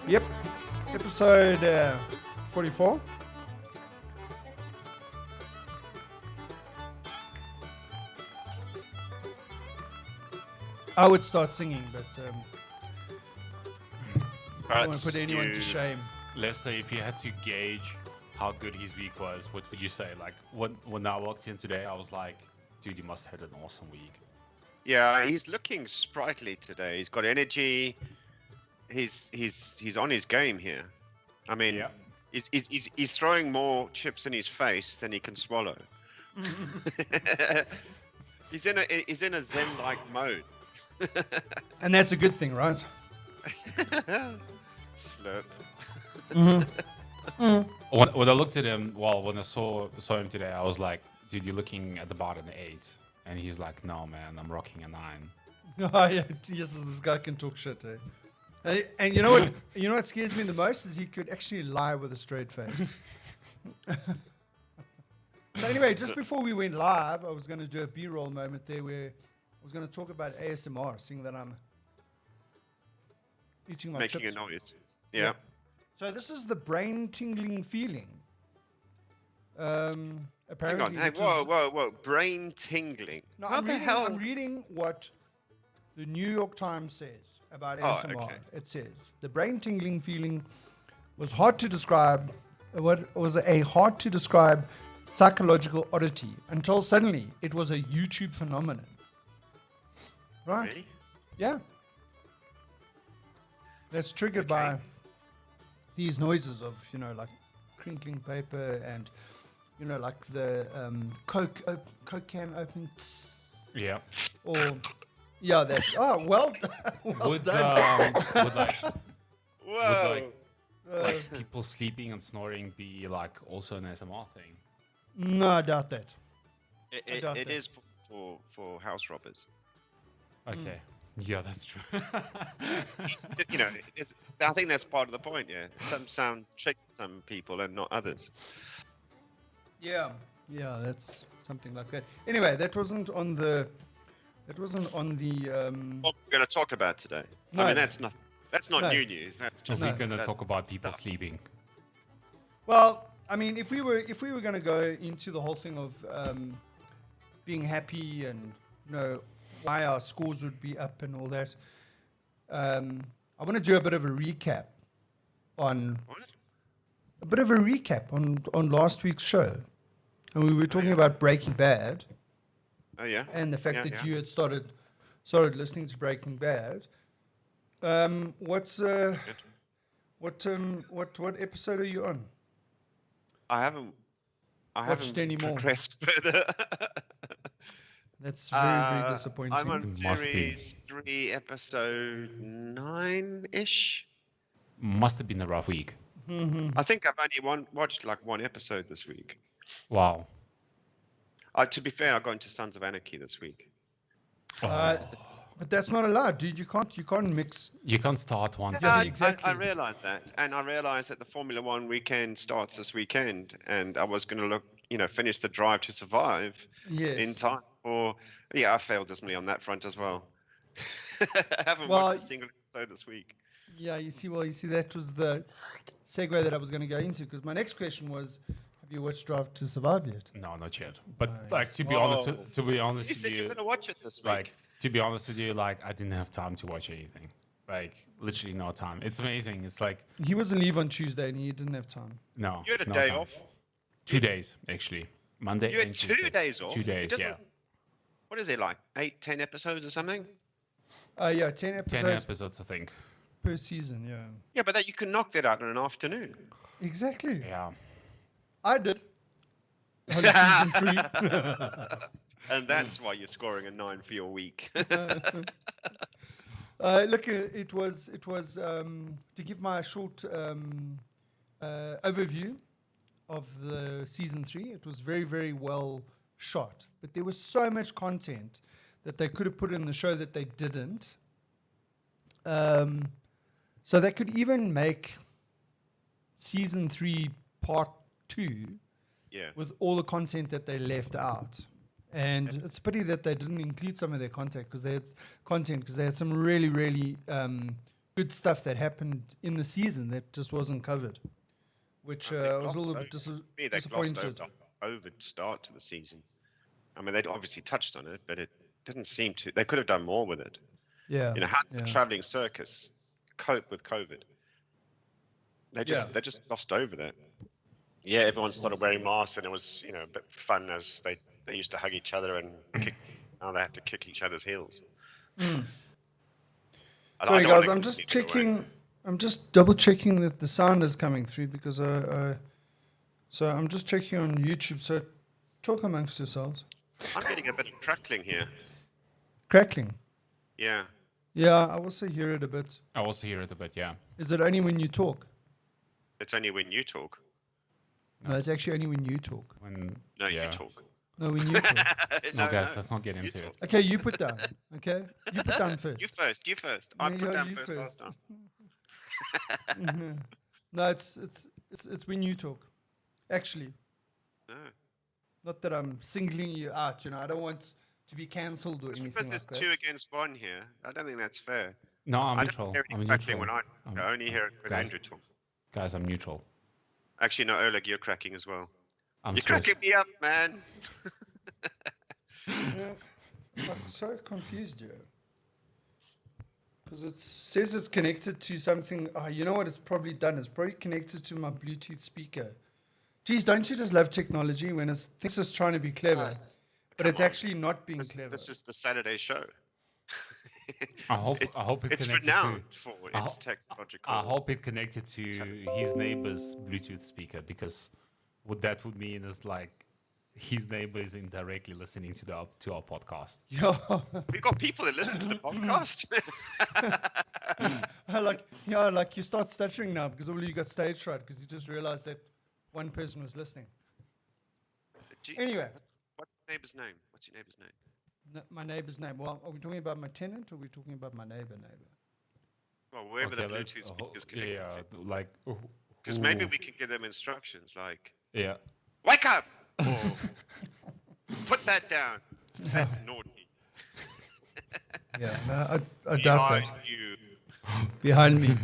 Yep. Episode 44. I would start singing, but I don't want to put anyone to shame. Lester, if you had to gauge how good his week was, what would you say? Like, when I walked in today, I was like, dude, you must have had an awesome week. Yeah, he's looking sprightly today. He's got energy. He's on his game here. I mean, Yeah. he's throwing more chips in his face than he can swallow. He's in a zen-like mode. And that's a good thing, right? Slurp. When I looked at him, when I saw him today, I was like, dude, you're looking at the bottom 8. And he's like, no, man, I'm rocking a 9. Oh, yeah. Yes, this guy can talk shit, eh? And you know what? You know what scares me the most is he could actually lie with a straight face. So anyway, just before we went live, I was going to do a B-roll moment there where I was going to talk about ASMR, seeing that I'm eating my Making chips. a noise. Yeah. So this is the brain tingling feeling. Hang Apparently, on. Hey, which is- whoa. Brain tingling. No, How I'm the reading, hell? I'm reading what the New York Times says about Oh, ASMR. okay. It says the brain tingling feeling was hard to describe. What was a hard to describe psychological oddity until suddenly it was a YouTube phenomenon. Right? Really? Yeah. That's triggered by these noises of, like crinkling paper and, like the Coke can opening. Tss, Yeah. or, yeah, that. Oh, well, well Would done. Whoa. like people sleeping and snoring be like also an SMR thing? No, I doubt that. It doubt that. is for house robbers. Okay. Yeah, that's true. I think that's part of the point. Yeah, some sounds trick some people and not others. Yeah, that's something like that. Anyway, that wasn't on the. What we're going to talk about today. No. I mean, that's not No. new news. That's just We're going to that's talk about people stuff. sleeping. Well, I mean, if we were going to go into the whole thing of being happy and why our scores would be up and all that, I want to do a bit of a recap on What? last week's show, and we were talking about Breaking Bad Oh yeah. and the fact Yeah, that yeah. you had started listening to Breaking Bad. What episode are you on? I haven't any more. progressed further. That's very disappointing. I'm on Must be. series 3, episode 9-ish. Must have been a rough week. I think I've only watched like one episode this week. Wow. To be fair, I got into Sons of Anarchy this week. But that's not allowed, dude. You can't mix. You can't start one. Yeah, thing. exactly. I realised that, and I realised that the Formula One weekend starts this weekend, and I was going to finish the Drive to Survive Yes. in time for. Yeah, I failed dismally on that front as well. I haven't Well, watched a single episode this week. Yeah, you see, that was the segue that I was going to go into, because my next question was, have you watched Drive to Survive yet? No, not yet. But Nice. like to be Whoa. honest You with said you were you, going to watch it this week. like to be honest with you, like I didn't have time to watch anything. Like literally no time. It's amazing. It's like He was on leave on Tuesday, and he didn't have time. no. You had a no day time. off. 2 days actually. Monday. You had and 2 Tuesday. days off. 2 It days. doesn't- Yeah. What is it like? 8, 10 episodes or something? Yeah, 10 episodes 10 episodes, I think. per season, yeah. Yeah, but you can knock that out in an afternoon. Exactly. Yeah. I did. On season 3. And that's why you're scoring a 9 for your week. Look, it was to give my short overview of the season 3. It was very, very well shot, but there was so much content that they could have put in the show that they didn't. So they could even make season 3 part 2 Yeah. with all the content that they left out. And it's a pity that they didn't include some of their content because they had some really, really good stuff that happened in the season that just wasn't covered, which They I was a glossed little over- bit to me, they glossed disappointed. over the COVID start to the season. I mean, they'd obviously touched on it, but it didn't seem to. They could have done more with it. Yeah. You know, how does yeah. a traveling circus cope with COVID? They just Yeah. they just glossed over that. Yeah, everyone started wearing masks, and it was a bit fun as they used to hug each other and kick. Now they have to kick each other's heels. Sorry, guys, I'm just checking. I'm just double checking that the sound is coming through because so I'm just checking on YouTube. So talk amongst yourselves. I'm getting a bit of crackling here. Crackling. Yeah. Yeah, I also hear it a bit. I also hear it a bit, yeah. Is it only when you talk? It's only when you talk. No, it's actually only when you talk. No, yeah. you talk. No, when you talk. No, guys, let's not get You into talk. it. Okay, you put down. Okay, you put down first. You first. You first. I No, put down you first last time. No, it's when you talk. Actually, No. not that I'm singling you out. I don't want to be cancelled or Just anything because like there's that. 2 against 1 here, I don't think that's fair. No, I'm I neutral. don't hear any I'm crackling neutral. when I only hear it when guys. Andrew talk. Guys, I'm neutral. Actually, no, Oleg, you're cracking as well. I'm You're Swiss. cracking me up, man. I'm so confused here. Because it says it's connected to something. Oh, you know what it's probably done? It's probably connected to my Bluetooth speaker. Geez, don't you just love technology when it thinks it's trying to be clever, but come it's on. actually not being clever? This is the Saturday show. I hope it's connected renowned to. for I its ho- technological. I hope it connected to his neighbor's Bluetooth speaker, because what that would mean is like his neighbor is indirectly listening to our podcast. Yeah, We've got people that listen to the podcast. like you start stuttering now because all you got stage fright because you just realized that one person was listening. Anyway. What's the neighbor's name? What's your neighbor's name? My neighbor's name. Well, are we talking about my tenant or are we talking about my neighbor? Well, wherever the Okay, Bluetooth speaker's connected yeah, to. like Because maybe we can give them instructions like, yeah. wake up! Or put that down. That's naughty. Yeah, no, I doubt Behind that. you. Behind me.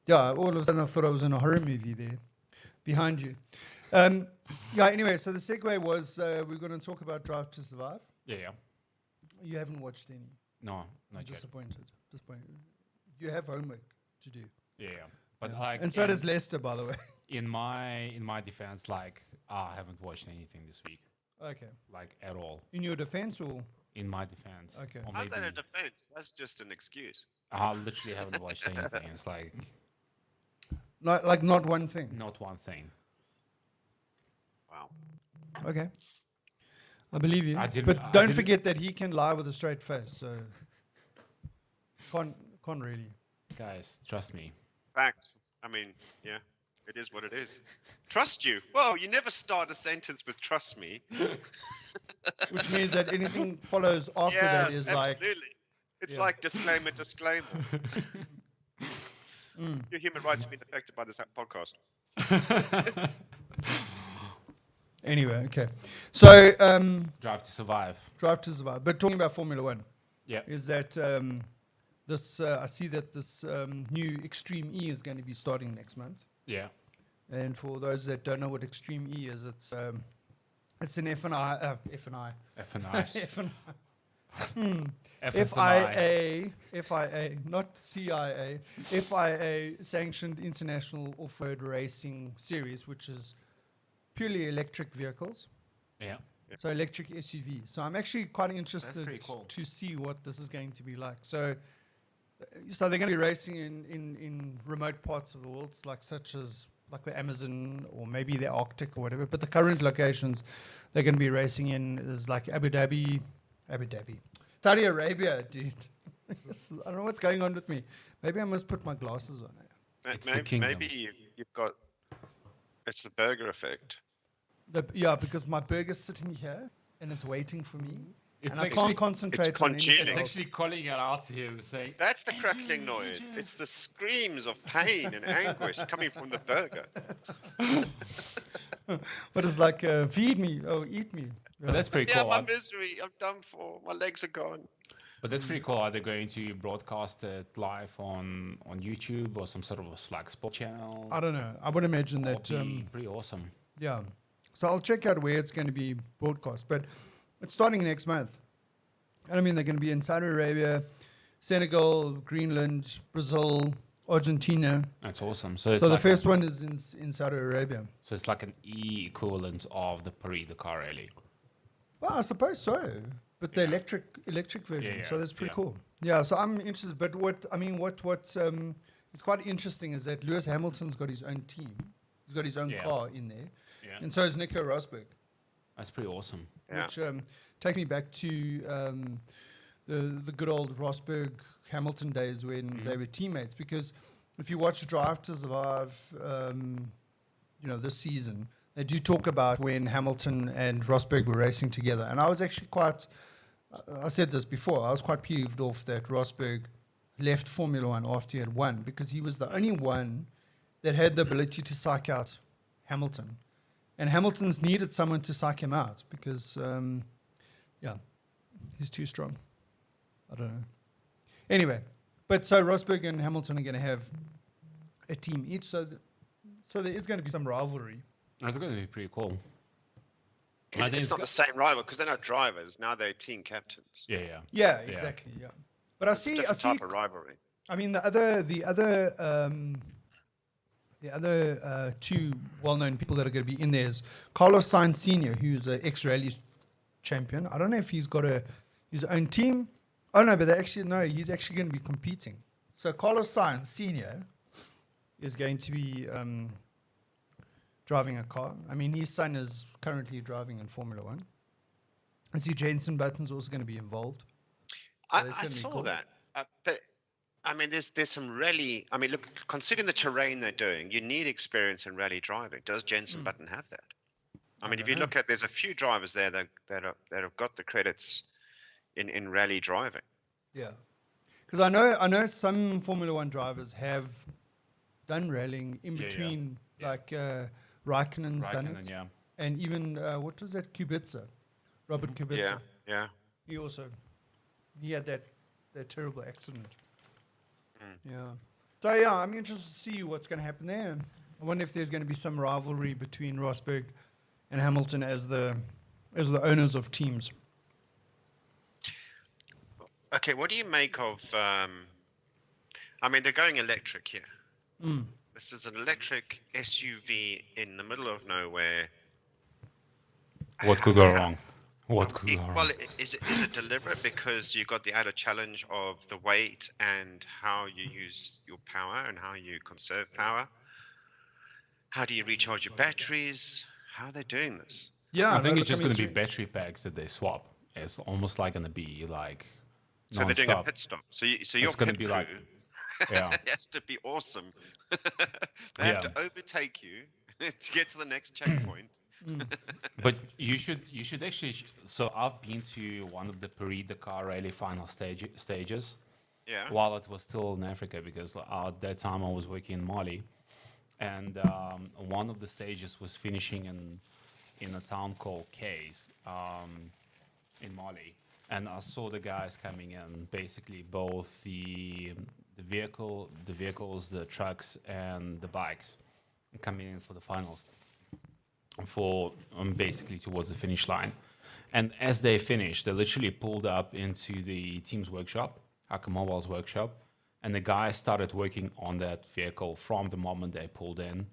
Yeah, all of a sudden I thought I was in a horror movie there. Behind you. Yeah, anyway, so the segue was we're going to talk about Drive to Survive. Yeah. You haven't watched any. No, not yet. Disappointed. You have homework to do. Yeah. But like, And so does Lester, by the way. in my defense, like I haven't watched anything this week, Okay. like at all. In your defense or? In my defense. Okay. Or How's that a maybe defense? That's just an excuse. I literally haven't watched anything. It's like Not one thing. not one thing. Wow. Okay. I believe you. I didn't- But I don't didn't- forget that he can lie with a straight face, so can't really. Guys, trust me. Fact. I mean, yeah, it is what it is. Trust you. Well, you never start a sentence with trust me. Which means that anything follows after that is absolutely. like It's yeah. like disclaimer. Your human rights have been affected by this podcast. anyway. Okay, so Drive to Survive. Drive to Survive. But talking about Formula One, Yeah. is that this? I see that this new Extreme E is going to be starting next month. Yeah. And for those that don't know what Extreme E is, it's an F&I, FIA, not CIA, FIA sanctioned international off-road racing series, which is purely electric vehicles. Yeah. So electric SUV. So I'm actually quite interested pretty cool. to see what this is going to be like. So they're going to be racing in remote parts of the world, such as like the Amazon or maybe the Arctic or whatever. But the current locations they're going to be racing in is like Abu Dhabi, Saudi Arabia, dude. I don't know what's going on with me. Maybe I must put my glasses on. It's the kingdom. Maybe you've got. It's the burger effect. Yeah, because my burger's sitting here and it's waiting for me. It's And I like- can't concentrate on anything congealing. It's else. actually calling it out here, saying That's the crackling noise. It's the screams of pain and anguish coming from the burger. But it's like, feed me, eat me. But that's pretty Yeah, cool. my misery. I'm done for. My legs are gone. But that's pretty cool. Are they going to broadcast it live on YouTube or some sort of a Slack sport channel? I don't know. I would imagine that. That'd be pretty awesome. Yeah. So I'll check out where it's going to be broadcast. But it's starting next month. And I mean, they're going to be in Saudi Arabia, Senegal, Greenland, Brazil, Argentina. That's awesome. So The first one is in Saudi Arabia. So it's like an equivalent of the Paris Dakar Rally. Well, I suppose so. But the electric version. Yeah, So that's pretty yeah. cool. Yeah. So I'm interested. But what's quite interesting is that Lewis Hamilton's got his own team. He's got his own car in there. Yeah. And so is Nico Rosberg. That's pretty awesome. Yeah. Which takes me back to the good old Rosberg Hamilton days when they were teammates. Because if you watch Drive to Survive, this season, they do talk about when Hamilton and Rosberg were racing together. And I was actually I said this before, I was quite peeved off that Rosberg left Formula One after he had won, because he was the only one that had the ability to psych out Hamilton. And Hamilton's needed someone to psych him out because, he's too strong. I don't know. Anyway, but so Rosberg and Hamilton are going to have a team each, so there is going to be some rivalry. That's going to be pretty cool. It's not the same rival because they're not drivers. Now they're team captains. Yeah, exactly. Yeah, but I see Type of rivalry. I mean, the other two well-known people that are going to be in there is Carlos Sainz Sr., who's an ex-rally champion. I don't know if he's got his own team. Oh no, but he's actually going to be competing. So Carlos Sainz Sr. is going to be driving a car. I mean, his son is currently driving in Formula One. I see Jenson Button's also going to be involved. So I saw that. But I mean, there's some rally. I mean, look, considering the terrain they're doing, you need experience in rally driving. Does Jenson Button have that? I mean, if you look at, there's a few drivers there that have got the credits in rally driving. Yeah, because I know some Formula One drivers have done rallying in between, like Raikkonen's done it, and even what was that, Kubica, Robert Kubica. Yeah. He had that terrible accident. Yeah. So yeah, I'm interested to see what's going to happen there. I wonder if there's going to be some rivalry between Rosberg and Hamilton as the owners of teams. Okay, what do you make of? I mean, they're going electric here. This is an electric SUV in the middle of nowhere. What could go wrong? What could go wrong? Well, is it deliberate because you got the added challenge of the weight and how you use your power and how you conserve power? How do you recharge your batteries? How are they doing this? Yeah, I think it's just going to be battery packs that they swap. It's almost like going to be like. So they're doing a pit stop. So your going to pit be crew like, yeah, has to be awesome. They have to overtake you to get to the next checkpoint. But you should actually. So I've been to one of the Paris Dakar Rally final stages. Yeah. While it was still in Africa, because at that time I was working in Mali, and one of the stages was finishing in a town called Kays in Mali. And I saw the guys coming in, basically both the vehicles, the trucks, and the bikes, coming in for the finals, basically towards the finish line. And as they finished, they literally pulled up into the team's workshop, Haka Mobile's workshop, and the guys started working on that vehicle from the moment they pulled in,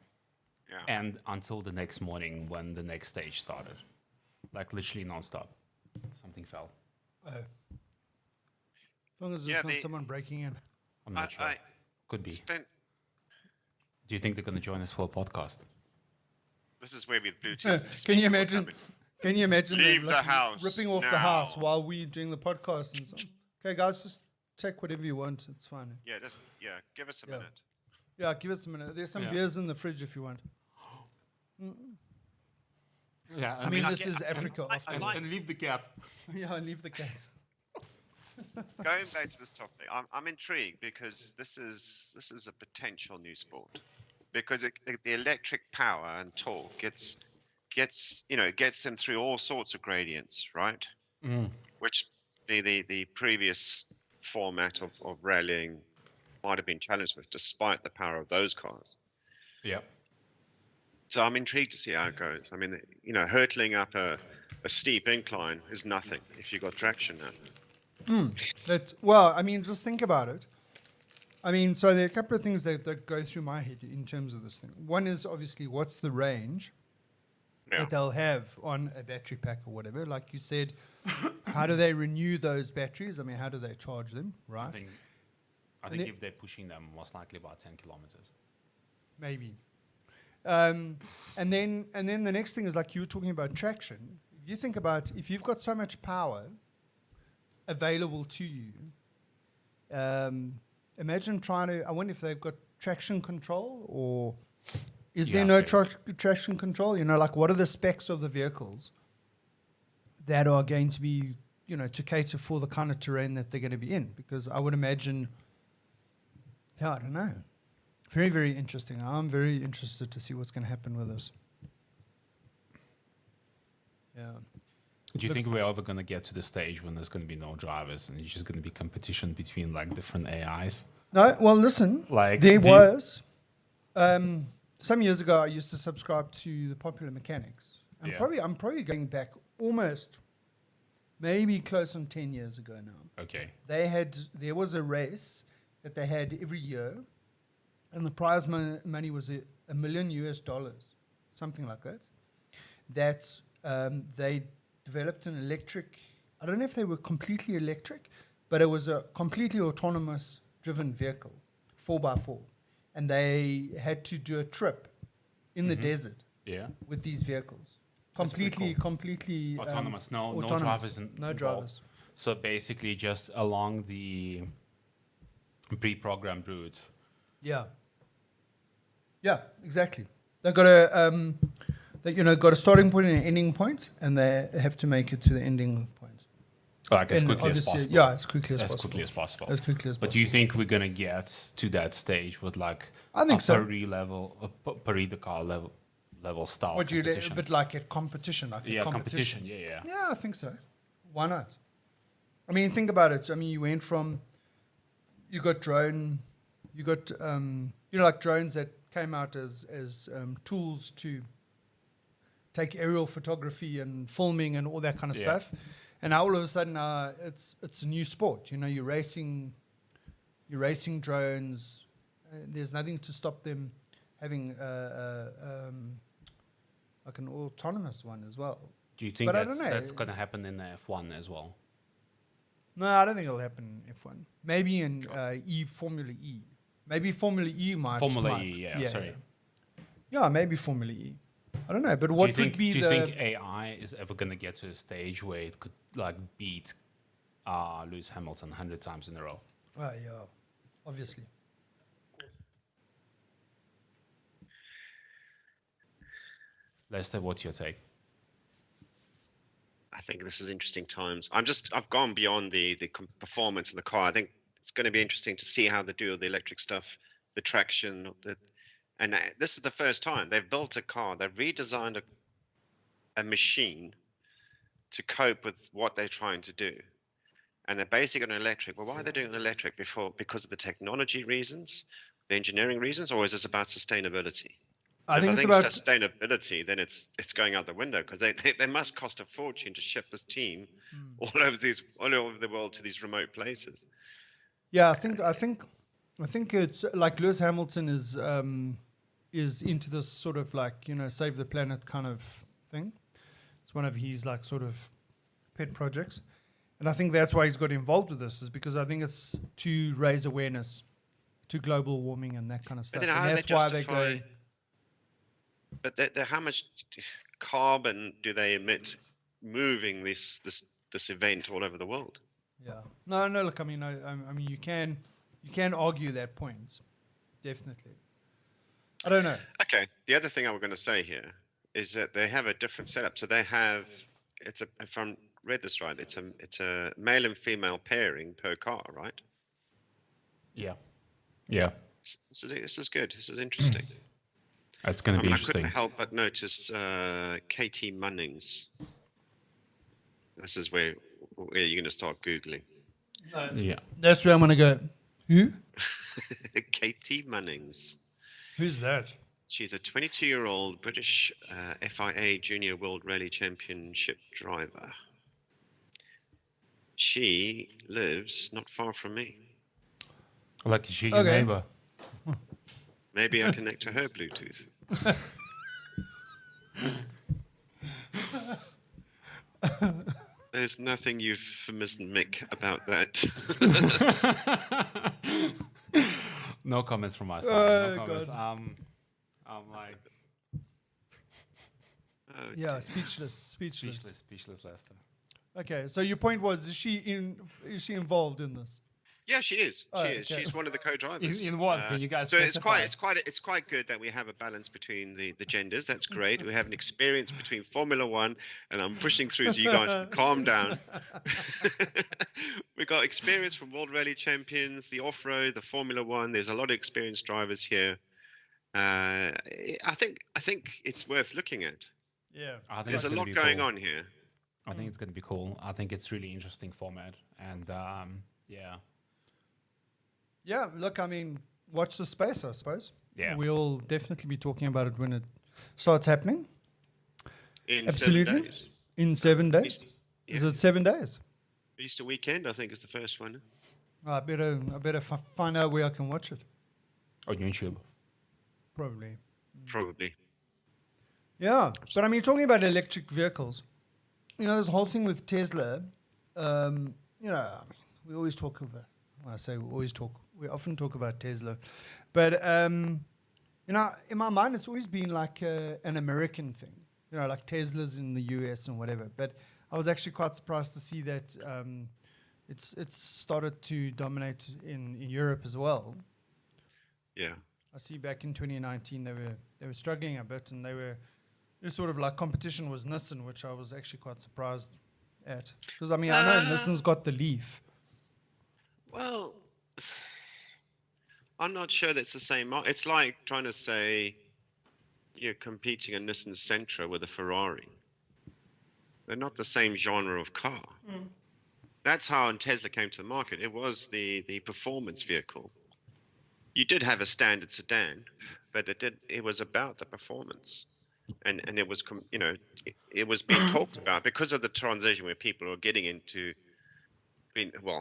and until the next morning when the next stage started, like literally non-stop. Something fell. As long as there's not someone breaking in. I'm not sure. Could be. Do you think they're going to join us for a podcast? This is where with Bluetooth. Can you imagine? Can you imagine Leave them the house ripping off the now. house while we doing the podcast and so? Okay, guys, just take whatever you want. It's fine. Give us a minute. Yeah, give us a minute. There's some beers in the fridge if you want. Yeah, I mean, this is Africa. And leave the cat. Yeah, and leave the cat. Going back to this topic, I'm intrigued because this is a potential new sport, because the electric power and torque gets them through all sorts of gradients, right? Which unfortunately, the previous format of rallying might have been challenged with, despite the power of those cars. Yeah. So I'm intrigued to see how it goes. I mean, hurtling up a steep incline is nothing if you've got traction now. Just think about it. I mean, so there are a couple of things that go through my head in terms of this thing. One is obviously what's the range Yeah. that they'll have on a battery pack or whatever. Like you said, how do they renew those batteries? I mean, how do they charge them, right? I think if they're pushing them, most likely about 10 kilometers. Maybe. And then the next thing is, like you were talking about traction. If you think about, if you've got so much power available to you, imagine trying to, I wonder if they've got traction control, or is there no traction control? Like what are the specs of the vehicles that are going to be, to cater for the kind of terrain that they're going to be in? Because I would imagine, I don't know. Very, very interesting. I'm very interested to see what's going to happen with this. Yeah. Do you think we're ever going to get to the stage when there's going to be no drivers and it's just going to be competition between like different AIs? No, well, listen. Like there was some years ago. I used to subscribe to the Popular Mechanics. I'm probably going back almost, maybe close on 10 years ago now. Okay. There was a race that they had every year, and the prize money was $1 million, something like that. That they developed an electric. I don't know if they were completely electric, but it was a completely autonomous driven vehicle, 4x4, and they had to do a trip in the desert. Yeah. With these vehicles, completely autonomous. No autonomous. drivers. No drivers. So basically, just along the pre-programmed routes. Yeah. Yeah, exactly. They've got a starting point and an ending point, and they have to make it to the ending point. Like as quickly as possible. Yeah, as quickly as possible. As quickly as possible. As quickly as possible. But do you think we're gonna get to that stage with like I think so. Paris Dakar level style What do you competition? but like at competition, competition. Yeah. Yeah, I think so. Why not? I mean, think about it. I mean, you went from you got like drones that came out as tools to take aerial photography and filming and all that kind of stuff. And now all of a sudden, it's a new sport. You're racing drones. There's nothing to stop them having like an autonomous one as well. Do you think that's going to happen in the F1 as well? No, I don't think it'll happen in F1. Maybe in Formula E. Maybe Formula E might. Yeah, maybe Formula E. I don't know, but what would be Do you think AI is ever going to get to a stage where it could like beat Lewis Hamilton 100 times in a row? Yeah, obviously. Lester, what's your take? I think this is interesting times. I've gone beyond the performance of the car. I think it's going to be interesting to see how they do the electric stuff, the traction, and this is the first time they've built a car. They've redesigned a machine to cope with what they're trying to do, and they're basing it on electric. Well, why are they doing electric because of the technology reasons, the engineering reasons, or is this about sustainability? I think it's about sustainability. Then it's going out the window, because they must cost a fortune to ship this team all over the world to these remote places. Yeah, I think it's like Lewis Hamilton is into this sort of like save the planet kind of thing. It's one of his like sort of pet projects, and I think that's why he's got involved with this, is because I think it's to raise awareness to global warming and that kind of stuff. But then and that's why they go. But how much carbon do they emit moving this event all over the world? Yeah. No. Look, I mean, you can argue that point, definitely. I don't know. Okay. The other thing I was going to say here is that they have a different setup. So they have if I read this right, it's a male and female pairing per car, right? Yeah. This is good. This is interesting. It's going to be interesting. I couldn't help but notice Katie Munnings. This is where where you're going to start Googling? Yeah. That's where I'm going to go. Who? Katie Munnings. Who's that? She's a 22-year-old British FIA Junior World Rally Championship driver. She lives not far from me. Like is she your Okay. neighbor? Maybe I connect to her Bluetooth. There's nothing euphemismic about that. No comments from my side. Oh, No comments. God. I'm like Oh, Yeah, dear. speechless. speechless, Lester. Okay, so your point was, is she involved in this? Yeah, she is. Oh, She is. okay. She's one of the co-drivers. In what? Can you guys So specify? it's quite good that we have a balance between the genders. That's great. We have an experience between Formula One, and I'm pushing through so you guys can calm down. We got experience from World Rally Champions, the off-road, the Formula One. There's a lot of experienced drivers here. I think it's worth looking at. Yeah. I think There's it's a gonna lot be going cool. on here. I think it's going to be cool. I think it's really interesting format, and yeah. Yeah, look, I mean, watch the space, I suppose. Yeah. We'll definitely be talking about it when it starts happening. In Absolutely. 7 days. In 7 days. Yeah. Is it 7 days? Easter weekend, I think, is the first one. I better find out where I can watch it. On YouTube. Probably. Probably. Yeah, but I mean, talking about electric vehicles, you know, this whole thing with Tesla, you know, I mean, we always talk about, when I say we often talk about Tesla, but, you know, in my mind, it's always been like an American thing, you know, like Tesla's in the US and whatever, but I was actually quite surprised to see that it's started to dominate in Europe as well. Yeah. I see back in 2019 they were struggling a bit, and this sort of like competition was Nissan, which I was actually quite surprised at, because I mean I know Nissan's got the Leaf. Well, I'm not sure that's the same. It's like trying to say you're competing a Nissan Sentra with a Ferrari. They're not the same genre of car. That's how Tesla came to the market. It was the performance vehicle. You did have a standard sedan, but it was about the performance, and it was it was being talked about because of the transition where people are getting into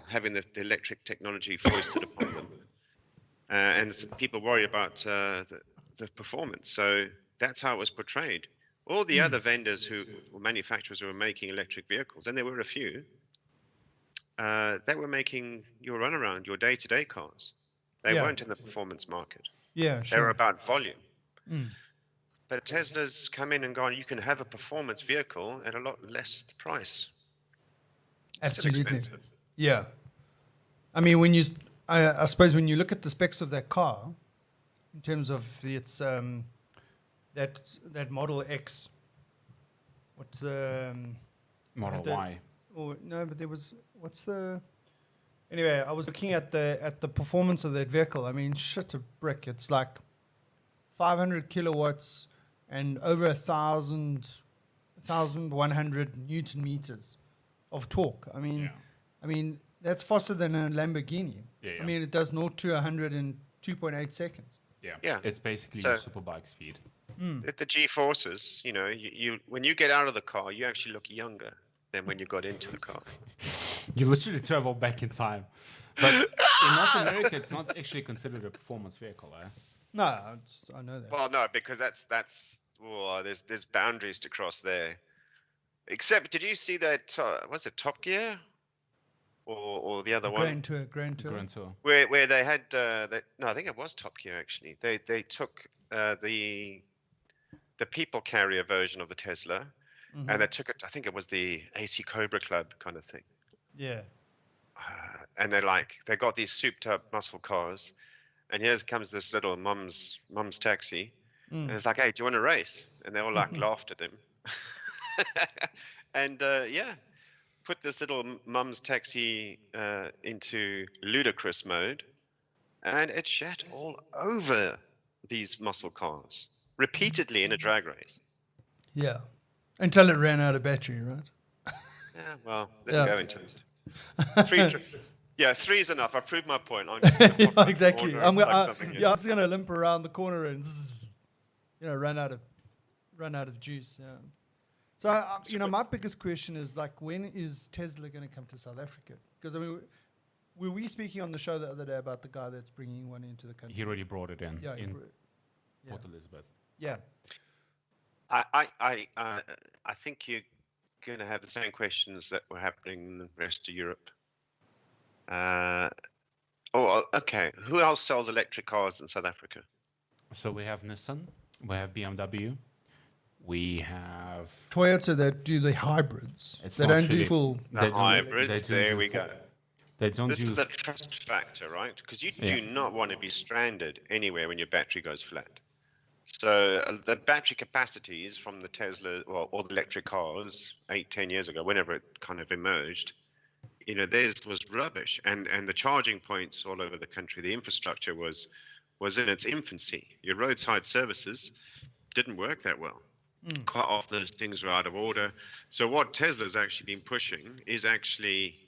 having the electric technology foisted upon them, and some people worry about the performance. So that's how it was portrayed. All the other vendors or manufacturers who were making electric vehicles, and there were a few, they were making your runaround, your day-to-day cars. They Yeah. weren't in the performance market. Yeah, They were sure. about volume. But Tesla's come in and gone, you can have a performance vehicle at a lot less price. Still Absolutely. expensive. Yeah. I mean, I suppose when you look at the specs of that car, in terms of its that Model X, what's Model the- Y. or no, but there was anyway, I was looking at the performance of that vehicle. I mean, shit a brick. It's like 500 kilowatts and over 1,100 Newton meters of torque. I mean, Yeah. that's faster than a Lamborghini. Yeah, yeah. I mean, it does 0 to 100 in 2.8 seconds. Yeah. It's basically So- your superbike speed. The G-forces, you when you get out of the car, you actually look younger than when you got into the car. You literally travel back in time. But in North America, it's not actually considered a performance vehicle, eh? No, I know that. Well, no, because there's boundaries to cross there. Except, did you see that? Was it Top Gear, or the other one? Grand Tour. Grand Tour. Where they had no, I think it was Top Gear actually. They took the people carrier version of the Tesla, and they took it. I think it was the AC Cobra Club kind of thing. Yeah. And they got these souped up muscle cars, and here comes this little mum's taxi, and it's like, hey, do you want to race? And they all laughed at him, and put this little mum's taxi into ludicrous mode, and it shat all over these muscle cars repeatedly in a drag race. Yeah. Until it ran out of battery, right? Yeah, well, then Yeah. go into it. Three is enough. I proved my point. I'm just going to Yeah, exactly. I'm plug something in. just gonna limp around the corner and run out of juice. Yeah. So my biggest question is like, when is Tesla going to come to South Africa? Because I mean, were we speaking on the show the other day about the guy that's bringing one into the country? He already brought it in Yeah. Port Elizabeth. Yeah. I think you're going to have the same questions that were happening in the rest of Europe. Okay. Who else sells electric cars in South Africa? So we have Nissan, we have BMW, we have Toyota that do the hybrids. It's They not don't do really- full. The hybrids. There we go. They don't This do is the trust factor, right? Because you Yeah. do not want to be stranded anywhere when your battery goes flat. So the battery capacities from the Tesla or the electric cars 8-10 years ago, whenever it kind of emerged, theirs was rubbish, and the charging points all over the country, the infrastructure was in its infancy. Your roadside services didn't work that well. Quite often those things were out of order. So what Tesla's actually been pushing is actually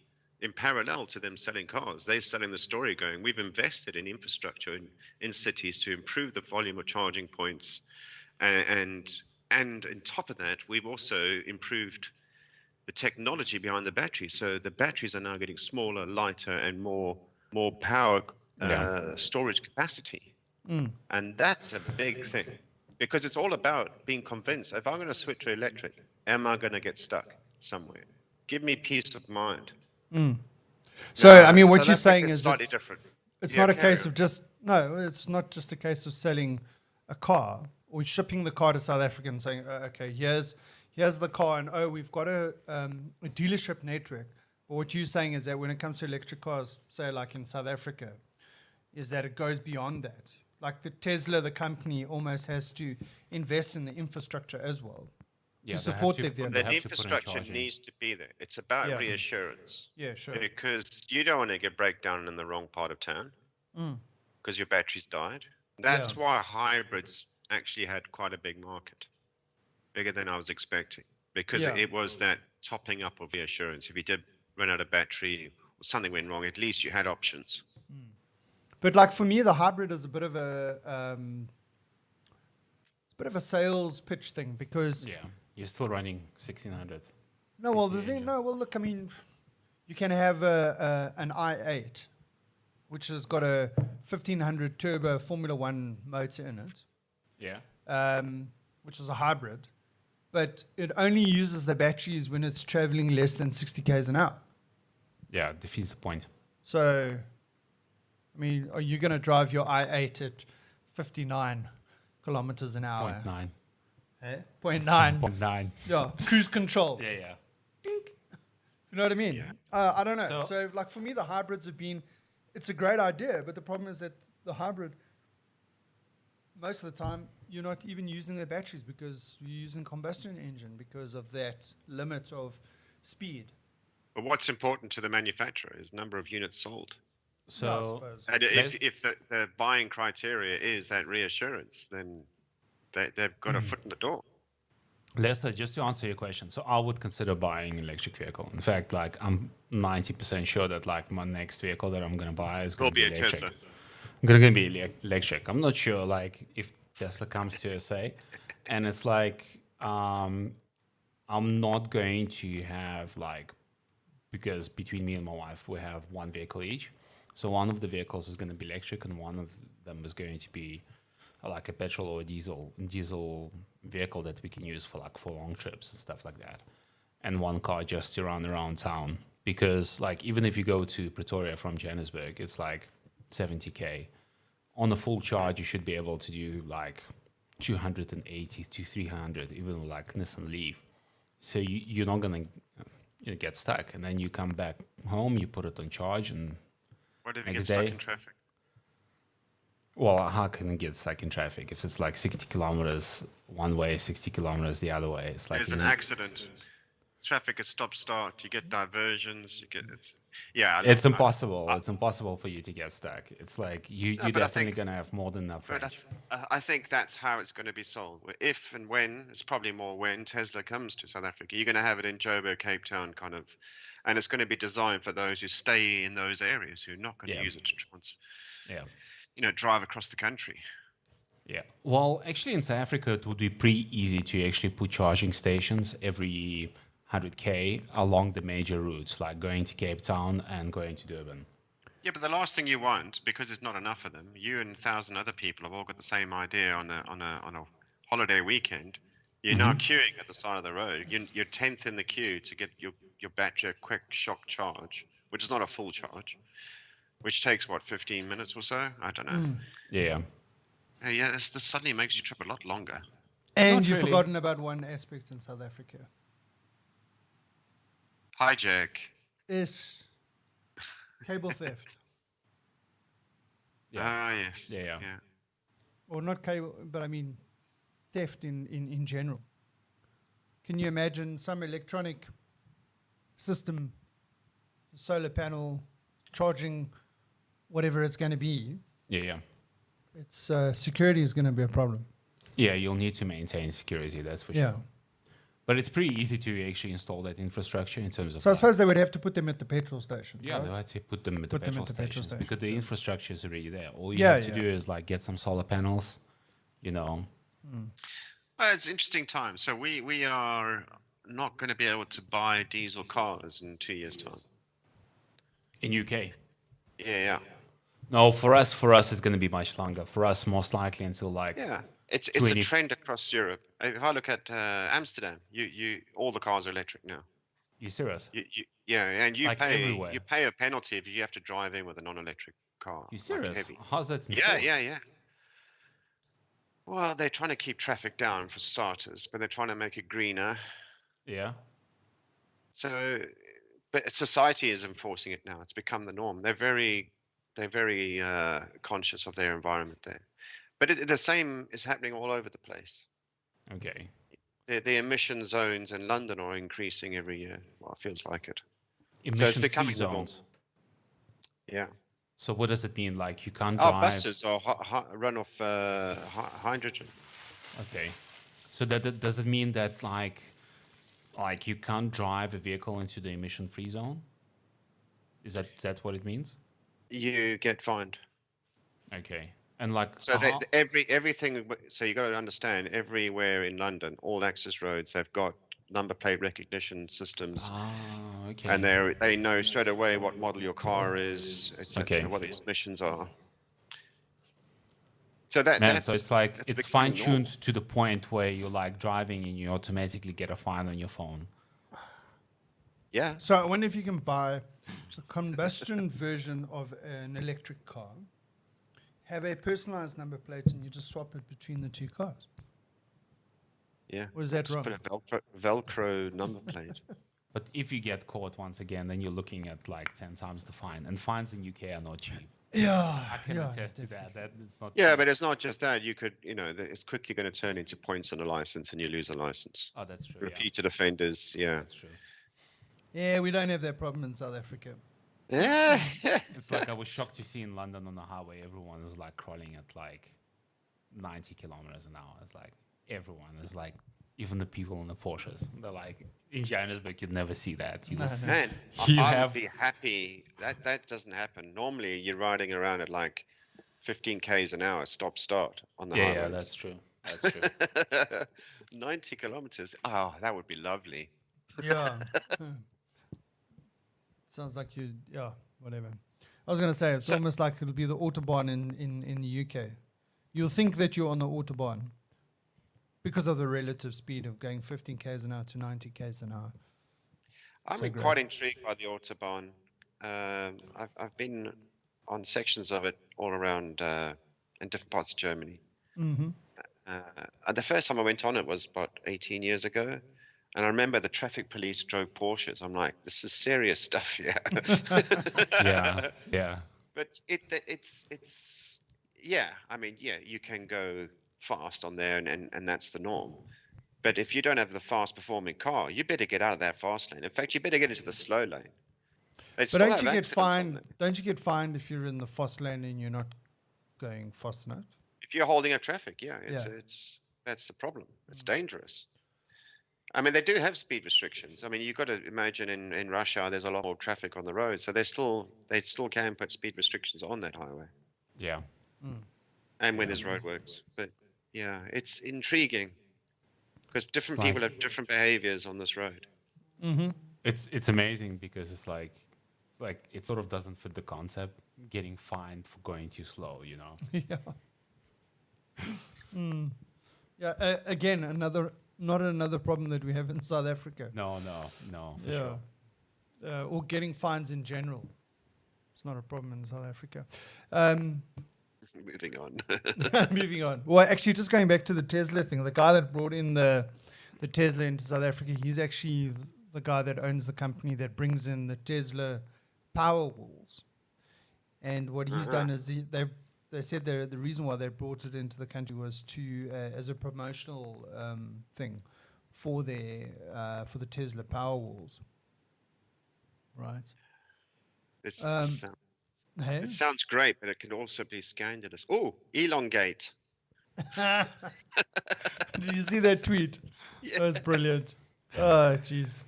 in parallel to them selling cars. They're selling the story going, we've invested in infrastructure in cities to improve the volume of charging points, and on top of that, we've also improved the technology behind the battery. So the batteries are now getting smaller, lighter, and more power storage capacity. And that's a big thing, because it's all about being convinced, if I'm going to switch to electric, am I going to get stuck somewhere? Give me peace of mind. So I mean, what South you're Africa saying is slightly different. it's Yeah, not a carry case on. of just it's not just a case of selling a car or shipping the car to South Africa and saying, okay, here's the car, and we've got a dealership network. But what you're saying is that when it comes to electric cars, say like in South Africa, is that it goes beyond that. Like the Tesla, the company almost has to invest in the infrastructure as well Yeah, to they have support to- their they vehicle. The have to put in infrastructure charging. needs to be there. It's about Yeah. reassurance. Yeah, sure. Because you don't want to get breakdown in the wrong part of town because your battery's died. That's Yeah. why hybrids actually had quite a big market, bigger than I was expecting, because Yeah. it was that topping up of reassurance. If you did run out of battery or something went wrong, at least you had options. But like for me, the hybrid is a bit of a sales pitch thing because Yeah, you're still running 1600. look, I mean, you can have an i8, which has got a 1500 turbo Formula One motor in it, Yeah. which is a hybrid, but it only uses the batteries when it's traveling less than 60 k's an hour. Yeah, defeats the point. So, I mean, are you going to drive your i8 at 59 kilometers an hour? 0.9. Eh? 0.9. 0.9. Yeah, cruise control. Yeah, yeah. Dink. You know what I mean? Yeah. I don't know. So- So, like, for me, the hybrids have been, it's a great idea, but the problem is that the hybrid, most of the time, you're not even using the batteries because you're using combustion engine because of that limit of speed. But what's important to the manufacturer is number of units sold. So I suppose. And Let's- if the buying criteria is that reassurance, then they've got a foot in the door. Lester, just to answer your question, so I would consider buying an electric vehicle. In fact, like I'm 90% sure that like my next vehicle that I'm gonna buy is Will gonna be a electric. Tesla. Gonna be electric. I'm not sure like if Tesla comes to SA, and it's like I'm not going to have like, because between me and my wife we have one vehicle each, so one of the vehicles is going to be electric and one of them is going to be like a petrol or a diesel vehicle that we can use for long trips and stuff like that, and one car just to run around town. Because like even if you go to Pretoria from Johannesburg, it's like 70k. On a full charge, you should be able to do like 280 to 300, even with like Nissan Leaf. So you're not gonna get stuck, and then you come back home, you put it on charge, and What if you get Next stuck day. in traffic? well, how can it get stuck in traffic if it's like 60 kilometers one way, 60 kilometers the other way? It's like There's an accident. traffic is stop start. You get diversions. You get yeah. It's impossible. It's impossible for you to get stuck. It's like you're but I definitely think, gonna have more than enough but range. I think that's how it's going to be sold. If and when, it's probably more when Tesla comes to South Africa, you're going to have it in Joburg, Cape Town, kind of, and it's going to be designed for those who stay in those areas who are not going to Yeah. use it to Yeah. drive across the country. Yeah. Well, actually, in South Africa, it would be pretty easy to actually put charging stations every 100k along the major routes, like going to Cape Town and going to Durban. Yeah, but the last thing you want, because there's not enough of them, you and 1,000 other people have all got the same idea on a holiday weekend. You're now queuing at the side of the road. You're 10th in the queue to get your battery a quick shock charge, which is not a full charge, which takes what, 15 minutes or so? I don't know. Yeah. Yeah, this suddenly makes your trip a lot longer. And Not you've really. forgotten about one aspect in South Africa. Hijack. Is cable theft. Yeah. Ah, yes. Yeah. Or not cable, but I mean theft in general. Can you imagine some electronic system, solar panel, charging whatever it's going to be? Yeah. It's security is going to be a problem. Yeah, you'll need to maintain security, that's for Yeah. sure. But it's pretty easy to actually install that infrastructure in terms of. So I suppose they would have to put them at the petrol station. Yeah, right? they'll have to put them at Put the them petrol at the petrol stations because the stations, yeah. infrastructure is already there. All you Yeah, have to yeah. do is like get some solar panels, you know. It's an interesting time. So we are not going to be able to buy diesel cars in 2 years' time. In UK. Yeah. No, for us, it's going to be much longer. For us, most likely until like. Yeah, it's a 20 trend across Europe. If I look at Amsterdam, you all the cars are electric now. You serious? Yeah, and you Like pay everywhere. you pay a penalty if you have to drive in with a non-electric car. You like serious? heavy. How's that? Yeah. enforced? Well, they're trying to keep traffic down for starters, but they're trying to make it greener. Yeah. So, but society is enforcing it now. It's become the norm. They're very conscious of their environment there. But the same is happening all over the place. Okay. The emission zones in London are increasing every year. Well, it feels like it. Emission-free becoming the norm. zones. Yeah. So what does it mean? Like you can't Our drive. buses are run off hydrogen. Okay. So does it mean that like you can't drive a vehicle into the emission-free zone? Is that what it means? You get fined. Okay. And like So everything. So you got to understand, everywhere in London, all access roads, they've got number plate recognition systems, okay. and they know straight away what model your car is, etc. Okay. What its emissions are. So So it's like that's it's becoming fine-tuned normal. to the point where you're like driving and you automatically get a fine on your phone. Yeah. So I wonder if you can buy a combustion version of an electric car, have a personalized number plate, and you just swap it between the two cars. Yeah. Or is that Just wrong? put a Velcro number plate. But if you get caught once again, then you're looking at like 10 times the fine. And fines in UK are not cheap. Yeah. I can yeah, attest to definitely. that. It's not Yeah, cheap. but it's not just that. You could, it's quickly going to turn into points on a license, and you lose a license. Oh, that's true. Yeah. Repeated offenders. Yeah. That's true. Yeah, we don't have that problem in South Africa. Yeah. It's like I was shocked to see in London on the highway, everyone is like crawling at like 90 kilometers an hour. It's like everyone is like, even the people in the Porsches. They're like, in Johannesburg, you'd never see that. You will see. Man, You I have- would be happy. That doesn't happen. Normally, you're riding around at like 15 k's an hour, stop start on the Yeah, highways. that's true. That's true. 90 kilometers. Oh, that would be lovely. Yeah. Sounds like whatever. I was going to say, it's almost like it'll be the Autobahn in the UK. You'll think that you're on the Autobahn because of the relative speed of going 15 k's an hour to 90 k's an hour. I'm So quite great. intrigued by the Autobahn. I've been on sections of it all around in different parts of Germany. Mm-hmm. And the first time I went on it was about 18 years ago. And I remember the traffic police drove Porsches. I'm like, this is serious stuff here. Yeah. But it's yeah. I mean, yeah, you can go fast on there, and that's the norm. But if you don't have the fast performing car, you better get out of that fast lane. In fact, you better get into the slow lane. They But still don't have you get accidents on fined? there. Don't you get fined if you're in the fast lane and you're not going fast enough? If you're holding up traffic, yeah, Yeah. that's the problem. It's dangerous. I mean, they do have speed restrictions. I mean, you've got to imagine in rush hour, there's a lot more traffic on the road, so they still can put speed restrictions on that highway, Yeah. and when there's roadworks. But yeah, it's intriguing because different like- people have different behaviors on this road. It's amazing because it's like it sort of doesn't fit the concept getting fined for going too slow, you know. Yeah. Yeah. Again, not another problem that we have in South Africa. No, for sure. Or getting fines in general. It's not a problem in South Africa. Moving on. Moving on. Well, actually, just going back to the Tesla thing, the guy that brought in the Tesla into South Africa, he's actually the guy that owns the company that brings in the Tesla power walls. And what he's done is they said the reason why they brought it into the country was to as a promotional thing for the Tesla power walls. Right. This Hey? it sounds great, but it can also be scandalous. Oh, elongate. Did you see that tweet? Yeah. That was brilliant. Oh, jeez.